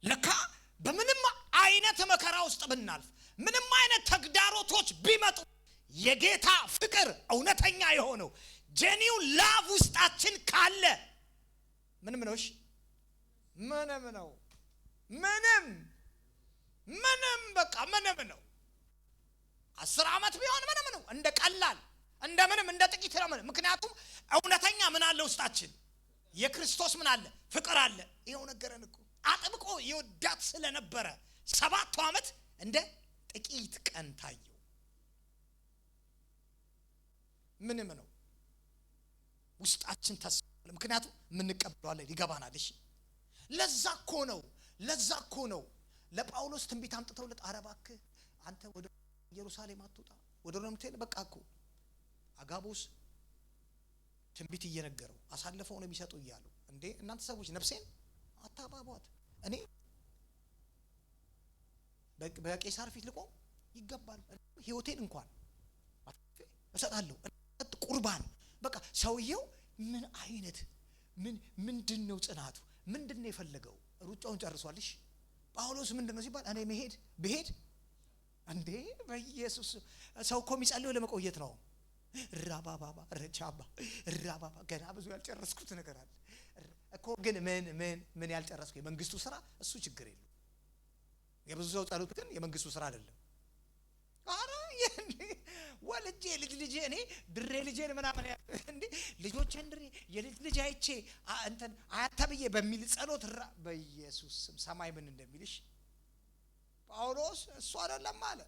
ለካ በምንም አይነት መከራ ውስጥ ብናልፍ፣ ምንም አይነት ተግዳሮቶች ቢመጡ የጌታ ፍቅር እውነተኛ የሆነው ጄኒው ላቭ ውስጣችን ካለ ምንም ነው። እሺ ምንም ነው። ምንም በቃ ምንም ነው። 10 ዓመት ቢሆን ምንም ነው። እንደ ቀላል እንደ ምንም እንደ ጥቂት ነው። ምክንያቱም እውነተኛ ምን አለ ውስጣችን? የክርስቶስ ምን አለ? ፍቅር አለ። ይሄው ነገረን እኮ አጥብቆ ይወዳት ስለነበረ 7 ዓመት እንደ ጥቂት ቀን ታየው። ምንም ነው ውስጣችን ተስፋ። ምክንያቱም ምን እንቀበለዋለን ይገባናል። እሺ ለዛ እኮ ነው ለጳውሎስ ትንቢት አምጥተውለት አረባክ አንተ ወደ ኢየሩሳሌም አትውጣ ወደ ሮም ትሄድ በቃ እኮ አጋቦስ ትንቢት እየነገረው አሳልፈው ነው የሚሰጡ እያሉ እንዴ እናንተ ሰዎች ነፍሴን አታባቧት፣ እኔ በቄሳር ፊት ልቆም ይገባል፣ ህይወቴን እንኳን እሰጣለሁ ቁርባን። በቃ ሰውየው ምን አይነት ምንድነው ጽናቱ? ምንድነው የፈለገው? ሩጫውን ጨርሷልሽ። ጳውሎስ ምንድነው ሲባል እኔ ብሄድ እንዴ በኢየሱስ ሰው እኮ የሚጸልየው ለመቆየት ነው። ራባባባ ረቻባ ራባባ ገና ብዙ ያልጨረስኩት ነገር አለ እኮ። ግን ምን ያልጨረስኩት የመንግስቱ ስራ እሱ ችግር የለው። የብዙ ሰው ጸሎት ግን የመንግስቱ ስራ አይደለም። አረ ወልጄ ልጅ እኔ ድሬ ልጄን ምናምን እንዴ ልጆቼን ድሬ የልጅ አይቼ እንትን አያተብዬ በሚል ጸሎት በኢየሱስ ስም ሰማይ ምን እንደሚልሽ ጳውሎስ እሱ አይደለም አለ።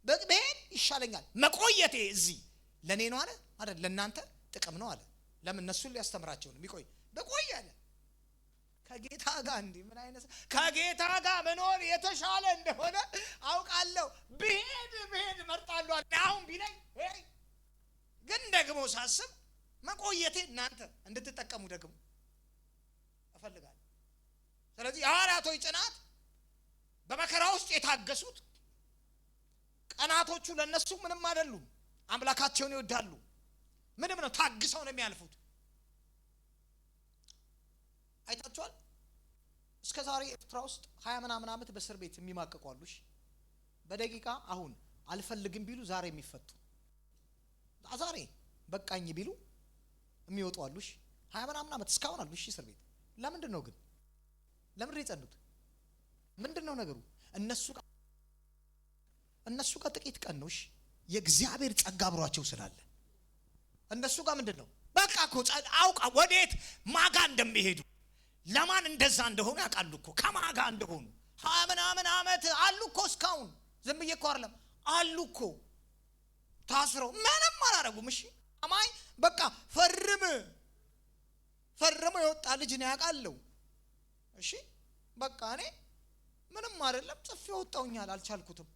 በቤት ይሻለኛል መቆየቴ እዚህ ለኔ ነው አለ አይደል? ለእናንተ ጥቅም ነው አለ። ለምን እነሱን ሊያስተምራቸው ነው የሚቆይ በቆይ አለ። ከጌታ ጋር እንዴ ምን አይነት ከጌታ ጋር መኖር የተሻለ እንደሆነ አውቃለሁ። ብሄድ መርጣለሁ። አሁን ቢለኝ ግን ደግሞ ሳስብ መቆየቴ እናንተ እንድትጠቀሙ ደግሞ እፈልጋለሁ። ስለዚህ ሐዋርያቶች ጽናት በመከራ ውስጥ የታገሱት ቀናቶቹ ለነሱ ምንም አይደሉም። አምላካቸውን ይወዳሉ። ምንም ነው ታግሰው ነው የሚያልፉት። አይታችኋል። እስከ ዛሬ ኤርትራ ውስጥ 20 ምናምን ዓመት በእስር ቤት የሚማቀቁ አሉሽ። በደቂቃ አሁን አልፈልግም ቢሉ ዛሬ የሚፈቱ ዛሬ በቃኝ ቢሉ የሚወጡ አሉሽ። 20 ምናምን ዓመት እስካሁን አሉሽ እስር ቤት። ለምንድን ነው ግን? ለምን የጸኑት? ምንድነው ነገሩ? እነሱ ጋር ጥቂት ቀን ነው። እሺ የእግዚአብሔር ጸጋ አብሯቸው ስላለ እነሱ ጋር ምንድነው በቃ እኮ አውቃ ወዴት ማጋ እንደሚሄዱ ለማን እንደዛ እንደሆነ ያውቃሉ እኮ ከማጋ እንደሆኑ። 20 ምናምን ዓመት አሉ እኮ እስካሁን ዝም ብዬ እኮ አይደለም አሉ እኮ ታስረው ምንም አላደረጉም። እሺ አማይ በቃ ፈርሞ የወጣ ልጅ ነው ያውቃለሁ። እሺ በቃ እኔ ምንም አይደለም ጽፌ ወጣውኛል አልቻልኩትም።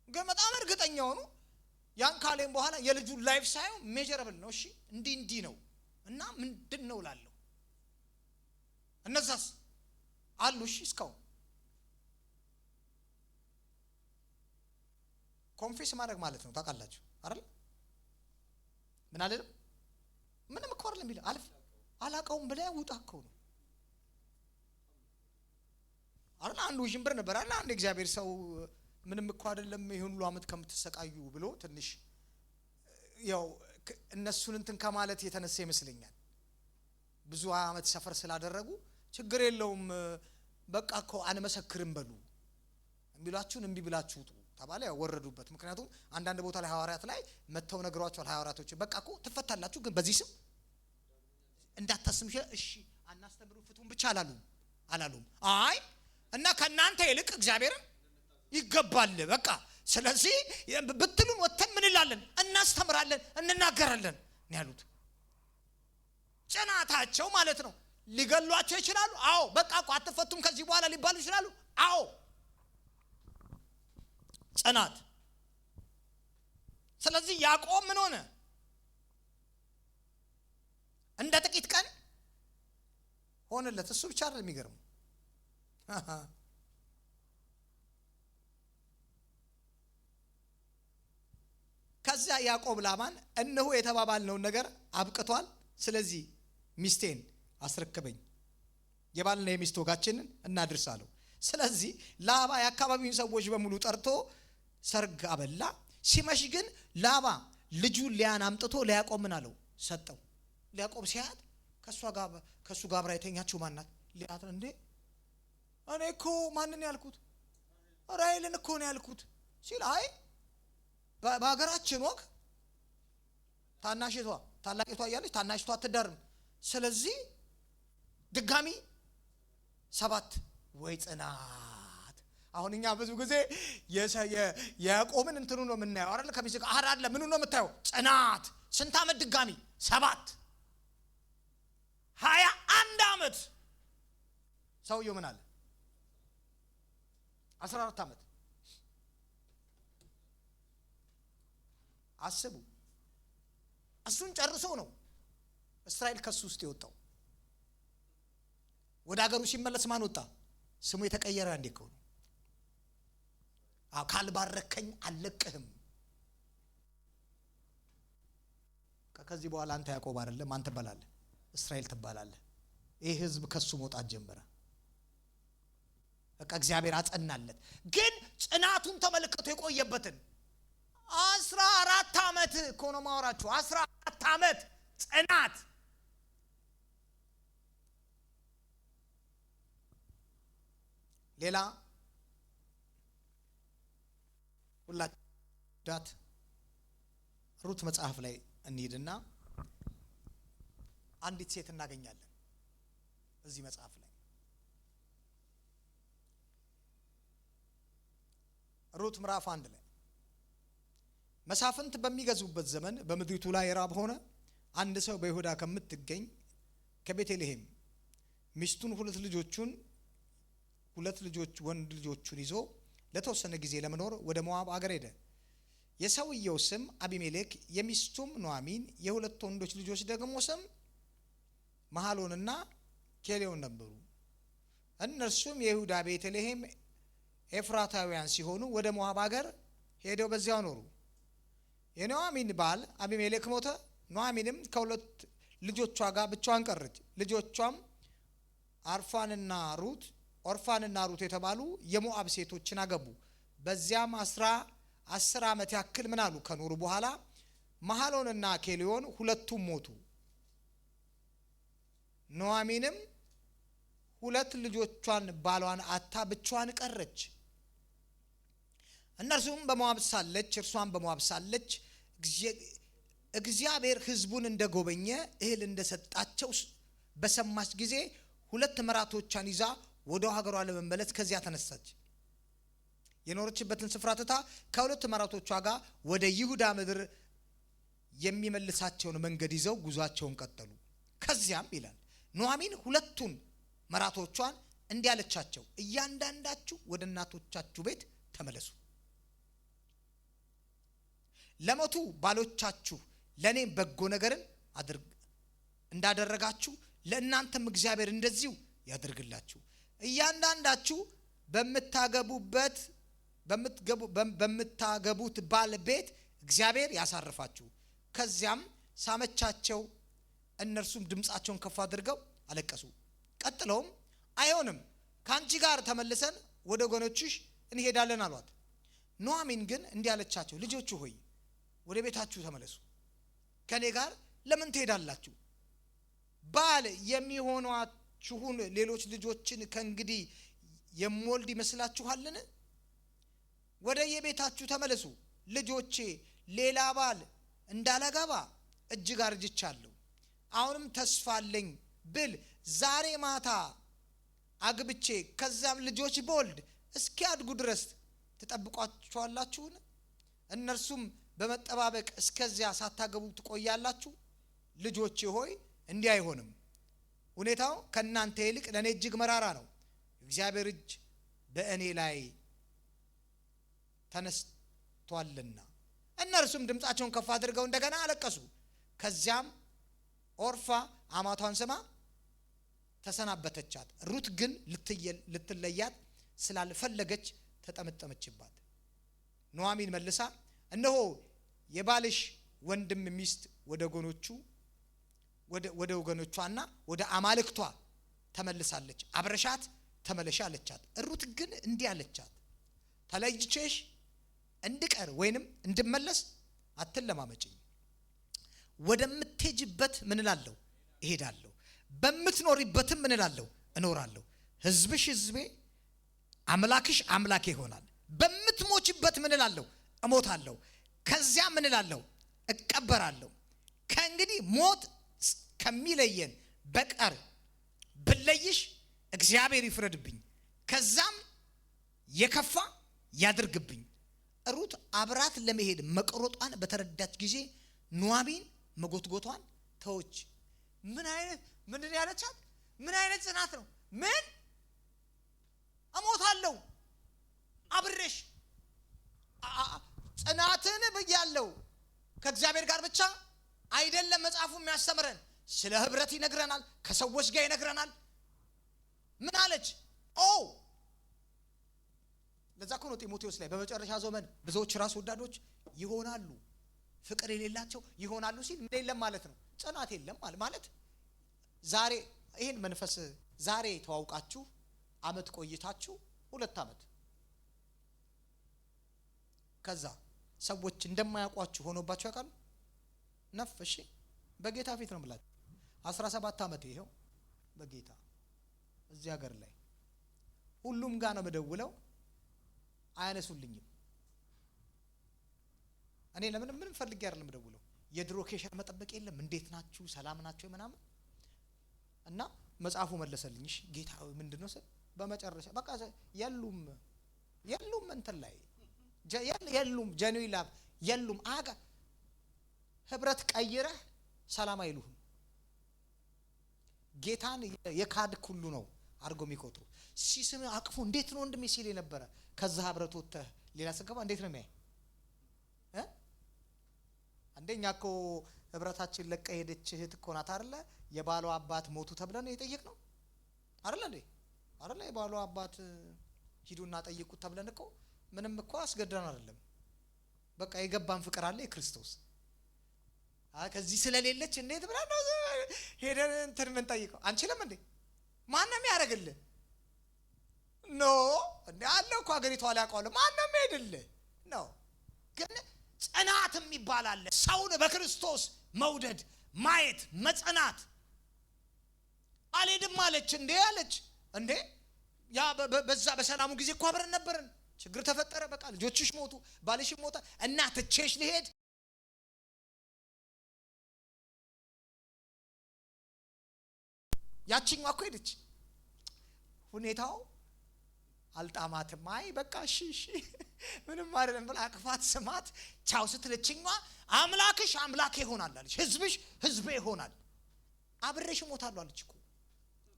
ግን በጣም እርግጠኛ ሆኑ ያን ካሌም በኋላ የልጁ ላይፍ ሳይሆን ሜጀረብል ነው። እሺ እንዲህ ነው እና ምንድነው ላለው እነዛስ አሉ። እሺ እስካሁን ኮንፌስ ማድረግ ማለት ነው ታውቃላችሁ አይደል? ምን አለለም ምንም እኮ አይደለም ቢል አላቀውም ብለ ውጣ እኮ ነው አይደል? አንዱ ጅምብር ነበር አይደል? አንድ እግዚአብሔር ሰው ምንም እኮ አይደለም ይሁን ሁሉ አመት ከምትሰቃዩ ብሎ ትንሽ ያው እነሱን እንትን ከማለት የተነሳ ይመስለኛል ብዙ አመት ሰፈር ስላደረጉ ችግር የለውም በቃ እኮ አንመሰክርም በሉ እንቢላችሁን እንቢ ብላችሁ ውጡ ተባለ። ያው ወረዱበት። ምክንያቱም አንዳንድ ቦታ ላይ ሐዋርያት ላይ መተው ነግሯቸዋል። ሐዋርያቶች በቃ እኮ ትፈታላችሁ ግን በዚህ ስም እንዳታስምሽ እሺ አናስተምሩ ፍቱን ብቻ አላሉም። አይ እና ከናንተ ይልቅ እግዚአብሔርን ይገባል በቃ ስለዚህ ብትሉን ወተን ምን እንላለን? እናስተምራለን እንናገራለን ነው ያሉት። ጽናታቸው ማለት ነው። ሊገሏቸው ይችላሉ። አዎ በቃ እኮ አትፈቱም ከዚህ በኋላ ሊባሉ ይችላሉ። አዎ ጽናት። ስለዚህ ያዕቆብ ምን ሆነ? እንደ ጥቂት ቀን ሆነለት። እሱ ብቻ አይደለም የሚገርም ከዛ ያዕቆብ ላባን እነሆ የተባባልነውን ነገር አብቅቷል፣ ስለዚህ ሚስቴን አስረክበኝ፣ የባልና የሚስት ወጋችንን እናድርሳለሁ። ስለዚህ ላባ የአካባቢውን ሰዎች በሙሉ ጠርቶ ሰርግ አበላ። ሲመሽ ግን ላባ ልጁን ሊያን አምጥቶ ለያዕቆብ ምን አለው? ሰጠው። ያዕቆብ ሲያት ከሱ ጋር አብራ የተኛችው ማናት? ሊያት። እንዴ እኔ እኮ ማንን ያልኩት? ራሔልን እኮ ነው ያልኩት ሲል፣ አይ በሀገራችን ወግ ታናሽቷ ታላቂቷ እያለች ታናሽቷ አትዳርም። ስለዚህ ድጋሚ 7 ወይ ጽናት። አሁን እኛ ብዙ ጊዜ የያዕቆብን እንትኑ ነው የምናየው አይደል? ከሚስት ጋር አይደል? ምኑ ነው የምታየው? ጽናት። ስንት ዓመት ድጋሚ? 7 21 ዓመት። ሰውየው ምን አለ? 14 ዓመት። አስቡ። እሱን ጨርሶ ነው እስራኤል ከሱ ውስጥ የወጣው። ወደ ሀገሩ ሲመለስ ማን ወጣ? ስሙ የተቀየረ እንዴ እኮ ነው። ካልባረከኝ አልለቅህም። ከዚህ በኋላ አንተ ያዕቆብ አይደለም፣ አንተ ትባላለህ፣ እስራኤል ትባላለህ። ይህ ህዝብ ከሱ መውጣት ጀመረ። በቃ እግዚአብሔር አጸናለት። ግን ጽናቱን ተመልከቱ፣ የቆየበትን 14 ዓመት እኮ ነው ማወራችሁ። 14 ዓመት ጽናት። ሌላ ሁላችሁት ሩት መጽሐፍ ላይ እንሂድና አንዲት ሴት እናገኛለን። እዚህ መጽሐፍ ላይ ሩት ምዕራፍ 1 ላይ መሳፍንት በሚገዙበት ዘመን በምድሪቱ ላይ ራብ ሆነ። አንድ ሰው በይሁዳ ከምትገኝ ከቤተልሔም ሚስቱን ሁለት ልጆች ወንድ ልጆቹን ይዞ ለተወሰነ ጊዜ ለመኖር ወደ ሞዓብ አገር ሄደ። የሰውየው ስም አቢሜሌክ፣ የሚስቱም ኑኃሚን፣ የሁለት ወንዶች ልጆች ደግሞ ስም መሐሎንና ኬሌዮን ነበሩ። እነርሱም የይሁዳ ቤተልሔም ኤፍራታውያን ሲሆኑ ወደ ሞዓብ አገር ሄደው በዚያው ኖሩ። የኑኃሚን ባል አቢሜሌክ ሞተ። ኑኃሚንም ከሁለት ልጆቿ ጋር ብቻዋን ቀረች። ልጆቿም ኦርፋንና ሩት የተባሉ የሞዓብ ሴቶችን አገቡ። በዚያም 10 ዓመት ያክል ምን አሉ ከኖሩ በኋላ መሐሎንና ኬሌዮን ሁለቱም ሞቱ። ኑኃሚንም 2 ልጆቿን ባሏን አታ ብቻዋን ቀረች። እነርሱም በሞዓብ ሳለች እርሷም በሞዓብ ሳለች እግዚአብሔር ሕዝቡን እንደጎበኘ እህል እንደሰጣቸው በሰማች ጊዜ 2 መራቶቿን ይዛ ወደ ሀገሯ ለመመለስ ከዚያ ተነሳች። የኖረችበትን ስፍራ ትታ ከ2 መራቶቿ ጋር ወደ ይሁዳ ምድር የሚመልሳቸውን መንገድ ይዘው ጉዟቸውን ቀጠሉ። ከዚያም ይላል ኑኃሚን 2ቱን መራቶቿን እንዲህ አለቻቸው፣ እያንዳንዳችሁ ወደ እናቶቻችሁ ቤት ተመለሱ። ለሞቱ ባሎቻችሁ ለኔ በጎ ነገርን እንዳደረጋችሁ ለእናንተም እግዚአብሔር እንደዚሁ ያደርግላችሁ። እያንዳንዳችሁ በምታገቡት ባል ቤት እግዚአብሔር ያሳርፋችሁ። ከዚያም ሳመቻቸው። እነርሱም ድምፃቸውን ከፍ አድርገው አለቀሱ። ቀጥለውም አይሆንም፣ ከአንቺ ጋር ተመልሰን ወደ ወገኖችሽ እንሄዳለን አሏት። ኑኃሚን ግን እንዲህ አለቻቸው፣ ልጆቹ ሆይ ወደ ቤታችሁ ተመለሱ፣ ከኔ ጋር ለምን ትሄዳላችሁ? ባል የሚሆኗችሁን ሌሎች ልጆችን ከእንግዲህ የምወልድ ይመስላችኋልን? ወደ የቤታችሁ ተመለሱ። ልጆቼ ሌላ ባል እንዳላገባ እጅግ አርጅቻለሁ። አሁንም ተስፋ አለኝ ብል ዛሬ ማታ አግብቼ ከዛም ልጆች በወልድ እስኪያድጉ ድረስ ትጠብቋቸዋላችሁን? እነርሱም በመጠባበቅ እስከዚያ ሳታገቡ ትቆያላችሁ? ልጆቼ ሆይ እንዲህ አይሆንም። ሁኔታው ከእናንተ ይልቅ ለእኔ እጅግ መራራ ነው። እግዚአብሔር እጅ በእኔ ላይ ተነስቷልና። እነርሱም ድምፃቸውን ከፍ አድርገው እንደገና አለቀሱ። ከዚያም ኦርፋ አማቷን ስማ ተሰናበተቻት። ሩት ግን ልትለያት ስላልፈለገች ተጠመጠመችባት። ኑኃሚን መልሳ እነሆ የባልሽ ወንድም ሚስት ወደ ወገኖቿና ወደ አማልክቷ ተመልሳለች፣ አብረሻት ተመለሽ አለቻት። ሩት ግን እንዲህ አለቻት፣ ተለይቼሽ እንድቀር ወይንም እንድመለስ አትለማመጪኝ። ወደምትሄጂበት ምን እላለሁ እሄዳለሁ፣ በምትኖሪበትም ምን እላለሁ እኖራለሁ። ሕዝብሽ ሕዝቤ፣ አምላክሽ አምላኬ ይሆናል። በምትሞችበት ምን እላለሁ እሞታለሁ፣ ከዚያ ምን እላለሁ እቀበራለሁ። ከእንግዲህ ሞት ከሚለየን በቀር ብለይሽ እግዚአብሔር ይፍረድብኝ፣ ከዛም የከፋ ያድርግብኝ። ሩት አብራት ለመሄድ መቆረጧን በተረዳች ጊዜ ኑኃሚን መጎትጎቷን ተወች። ምንድን ያለቻት? ምን አይነት ጽናት ነው? ምን እሞታለሁ አብሬሽ ጽናትን ብያለሁ። ከእግዚአብሔር ጋር ብቻ አይደለም መጽሐፉ የሚያስተምረን፣ ስለ ህብረት ይነግረናል፣ ከሰዎች ጋር ይነግረናል። ምን አለች? ለዛ እኮ ነው ጢሞቴዎስ ላይ በመጨረሻ ዘመን ብዙዎች ራስ ወዳዶች ይሆናሉ፣ ፍቅር የሌላቸው ይሆናሉ ሲል ምን የለም ማለት ነው? ጽናት የለም ማለት። ዛሬ ይሄን መንፈስ ዛሬ ተዋውቃችሁ አመት ቆይታችሁ 2 አመት ከዛ ሰዎች እንደማያውቋችሁ ሆኖባችሁ ያውቃሉ? እሺ በጌታ ፊት ነው የምላችሁ። 17 አመት ይሄው በጌታ እዚህ ሀገር ላይ ሁሉም ጋር ነው መደውለው፣ አያነሱልኝም። እኔ ምንም ፈልጌ አይደለም መደውለው። የድሮ ኬሸር መጠበቅ የለም። እንዴት ናችሁ ሰላም ናችሁ ምናምን እና መጽሐፉ መለሰልኝ። እሺ ጌታ ምንድነው ስል በመጨረሻ በቃ የሉም እንትን ላይ የሉም ጀኑዊን ላቭ የሉም። ህብረት ቀይረህ ሰላም አይሉህም። ጌታን የካድ ሁሉ ነው አድርጎ የሚቆጥሩ። ሲስም አቅፎ እንዴት ነው ወንድሜ ሲል የነበረ ከዛ ህብረት ወጥተህ ሌላ ስገባ እንዴት ነው የሚያይ? አንደኛ እኮ ህብረታችን ለቀ ሄደች እህት እኮ ናት አይደለ? የባሏ አባት ሞቱ ተብለን የጠየቅ ነው አይደለ እንዴ? አይደለ? የባሏ አባት ሂዱና ጠይቁት ተብለን እኮ ምንም እኮ አስገድረን አይደለም። በቃ የገባን ፍቅር አለ የክርስቶስ። ከዚህ ስለሌለች እንዴት ብለን ነው ሄደን እንትን ምን ጠይቀው? አንችልም እንዴ? ማንም ያደርግልህ እንዴ? አለ እኮ ሀገሪቷ ላይ አውቀዋለሁ። ማንም ሄድልህ ነው። ግን ጽናት የሚባል አለ። ሰውን በክርስቶስ መውደድ፣ ማየት፣ መጽናት። አልሄድም አለች እንዴ አለች እንዴ? ያ በዛ በሰላሙ ጊዜ እኮ አብረን ነበርን። ችግር ተፈጠረ፣ በቃ ልጆችሽ ሞቱ፣ ባልሽ ሞተ እና ትቼሽ ልሄድ። ያቺኛዋ እኮ ሄደች። ሁኔታው አልጣማትም። አይ በቃ እሺ ምንም አይደለም ብላ አቅፋት ስማት ቻው ስትለችኛዋ አምላክሽ አምላኬ ይሆናል አለች፣ ሕዝብሽ ሕዝቤ ይሆናል፣ አብሬሽ እሞታለሁ አለች እኮ።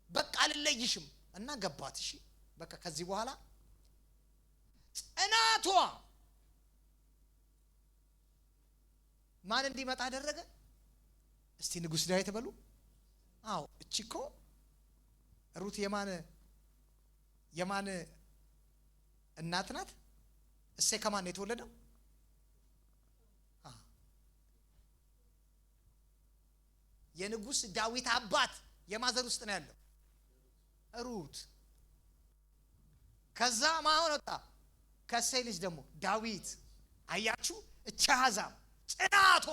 በቃ አልለይሽም እና ገባት። እሺ በቃ ከዚህ በኋላ ጽናቷ ማን እንዲመጣ አደረገ? እስቲ ንጉሥ ዳዊት በሉ። እቺ እኮ ሩት የማን እናት ናት? እሴይ ከማን የተወለደው? የንጉሥ ዳዊት አባት የማዘር ውስጥ ነው ያለው ሩት። ከዛ ማን ወጣ? ከእሴይ ልጅ ደግሞ ዳዊት። አያችሁ እቺ አሕዛብ ጽናቷ፣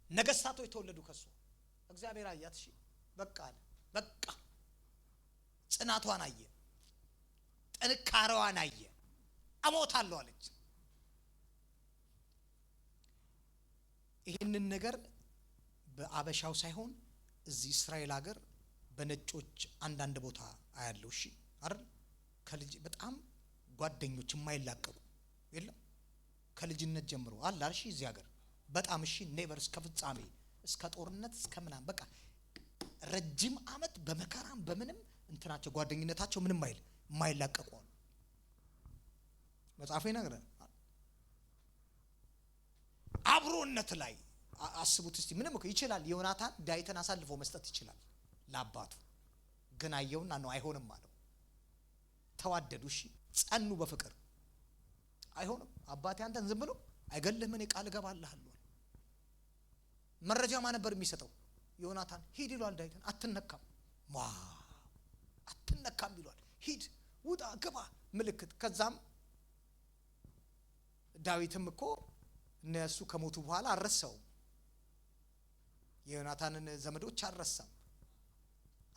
ነገስታቶች የተወለዱ ከሷ። እግዚአብሔር አያት። እሺ በቃ ጽናቷን አየ፣ ጥንካሬዋን አየ። እሞታለሁ አለች። ይህንን ነገር በአበሻው ሳይሆን እዚህ እስራኤል ሀገር በነጮች አንዳንድ ቦታ አያለው። እሺ አይደል? ከልጅ በጣም ጓደኞች የማይላቀቁ የለም ከልጅነት ጀምሮ አለ አይደል? እዚህ ሀገር በጣም እሺ ኔቨር እስከ ፍጻሜ እስከ ጦርነት እስከ ምናምን በቃ ረጅም አመት በመከራም በምንም እንትናቸው ጓደኝነታቸው ምንም የማይላቀቁ አሉ። መጽሐፉ ይነግረናል። አብሮነት ላይ አስቡት እስቲ። ምንም እኮ ይችላል ዮናታን ዳዊትን አሳልፎ መስጠት ይችላል። ለአባቱ ግን አየውና ነው አይሆንም አለው። ተዋደዱ። እሺ ጸኑ በፍቅር። አይሆንም አባቴ አንተን ዝም ብሎ አይገልህም፣ እኔ ቃል እገባልሃለሁ። መረጃ ማን ነበር የሚሰጠው? ዮናታን። ሂድ ይሏል ዳዊትን፣ አትነካም አትነካም ይሏል። ሂድ ውጣ ግባ ምልክት። ከዛም ዳዊትም እኮ እነሱ ከሞቱ በኋላ አልረሳውም። የዮናታንን ዘመዶች አልረሳም፣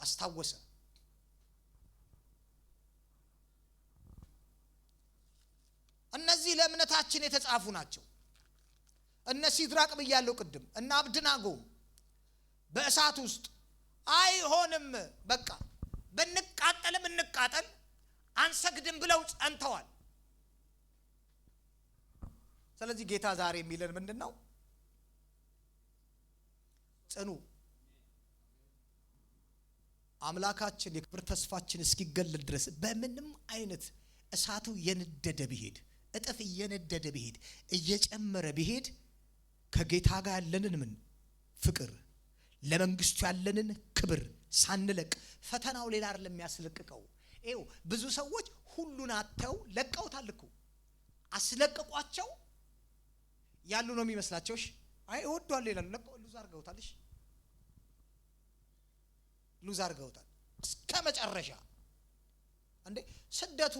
አስታወሰ። እነዚህ ለእምነታችን የተጻፉ ናቸው። እነ ሲድራቅ ብያለሁ ቅድም፣ እነ አብድናጎ በእሳት ውስጥ አይሆንም በቃ ብንቃጠልም እንቃጠል አንሰግድም ብለው ጸንተዋል። ስለዚህ ጌታ ዛሬ የሚለን ምንድነው? ጽኑ። አምላካችን የክብር ተስፋችን እስኪገለጥ ድረስ በምንም አይነት እሳቱ የነደደ ቢሄድ፣ እጥፍ እየነደደ ቢሄድ፣ እየጨመረ ቢሄድ ከጌታ ጋር ያለንን ምን ፍቅር፣ ለመንግስቱ ያለንን ክብር ሳንለቅ፣ ፈተናው ሌላ አይደለም የሚያስለቅቀው። ይኸው ብዙ ሰዎች ሁሉን አጥተው ለቀውታል እኮ። አስለቀቋቸው ያሉ ነው የሚመስላቸው። እሺ አይ ወዷል ይላሉ። ለቀው ሉዝ አርገውታል። እሺ ሉዝ አርገውታል እስከ መጨረሻ። እንዴ ስደቱ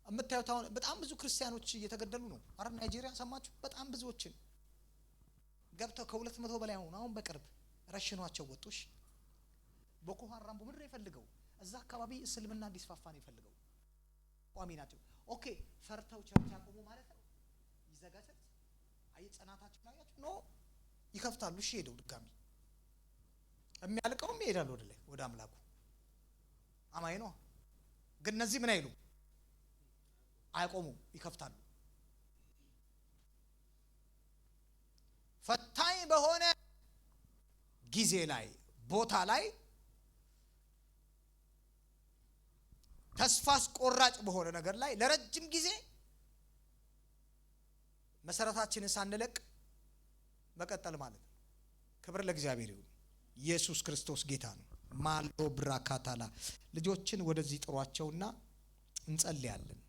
የምታዩት አሁን በጣም ብዙ ክርስቲያኖች እየተገደሉ ነው። አረ ናይጄሪያ ሰማችሁ? በጣም ብዙዎችን ገብተው ከ200 በላይ አሁን በቅርብ ረሽኗቸው ወጡሽ። ቦኮ ሐራም ምንድን ነው የፈልገው? እዛ አካባቢ እስልምና እንዲስፋፋ ነው የፈልገው። ቋሚ ናቸው። ኦኬ ፈርተው ቸርች ያቆሙ ማለት ነው። ይዘጋጃል። አይ ጽናታችሁ ላይ ያችሁ ኖ ይከፍታሉ። እሺ ሄደው ድጋሚ የሚያልቀውም ይሄዳል ወደ ላይ ወደ አምላኩ። አማይ ነው። ግን እነዚህ ምን አይሉ አይቆሙም፣ ይከፍታሉ። ፈታኝ በሆነ ጊዜ ላይ ቦታ ላይ ተስፋ አስቆራጭ በሆነ ነገር ላይ ለረጅም ጊዜ መሰረታችንን ሳንለቅ መቀጠል ማለት ነው። ክብር ለእግዚአብሔር ይሁን። ኢየሱስ ክርስቶስ ጌታ ነው። ማሎ ብራካታላ ልጆችን ወደዚህ ጥሯቸውና እንጸልያለን።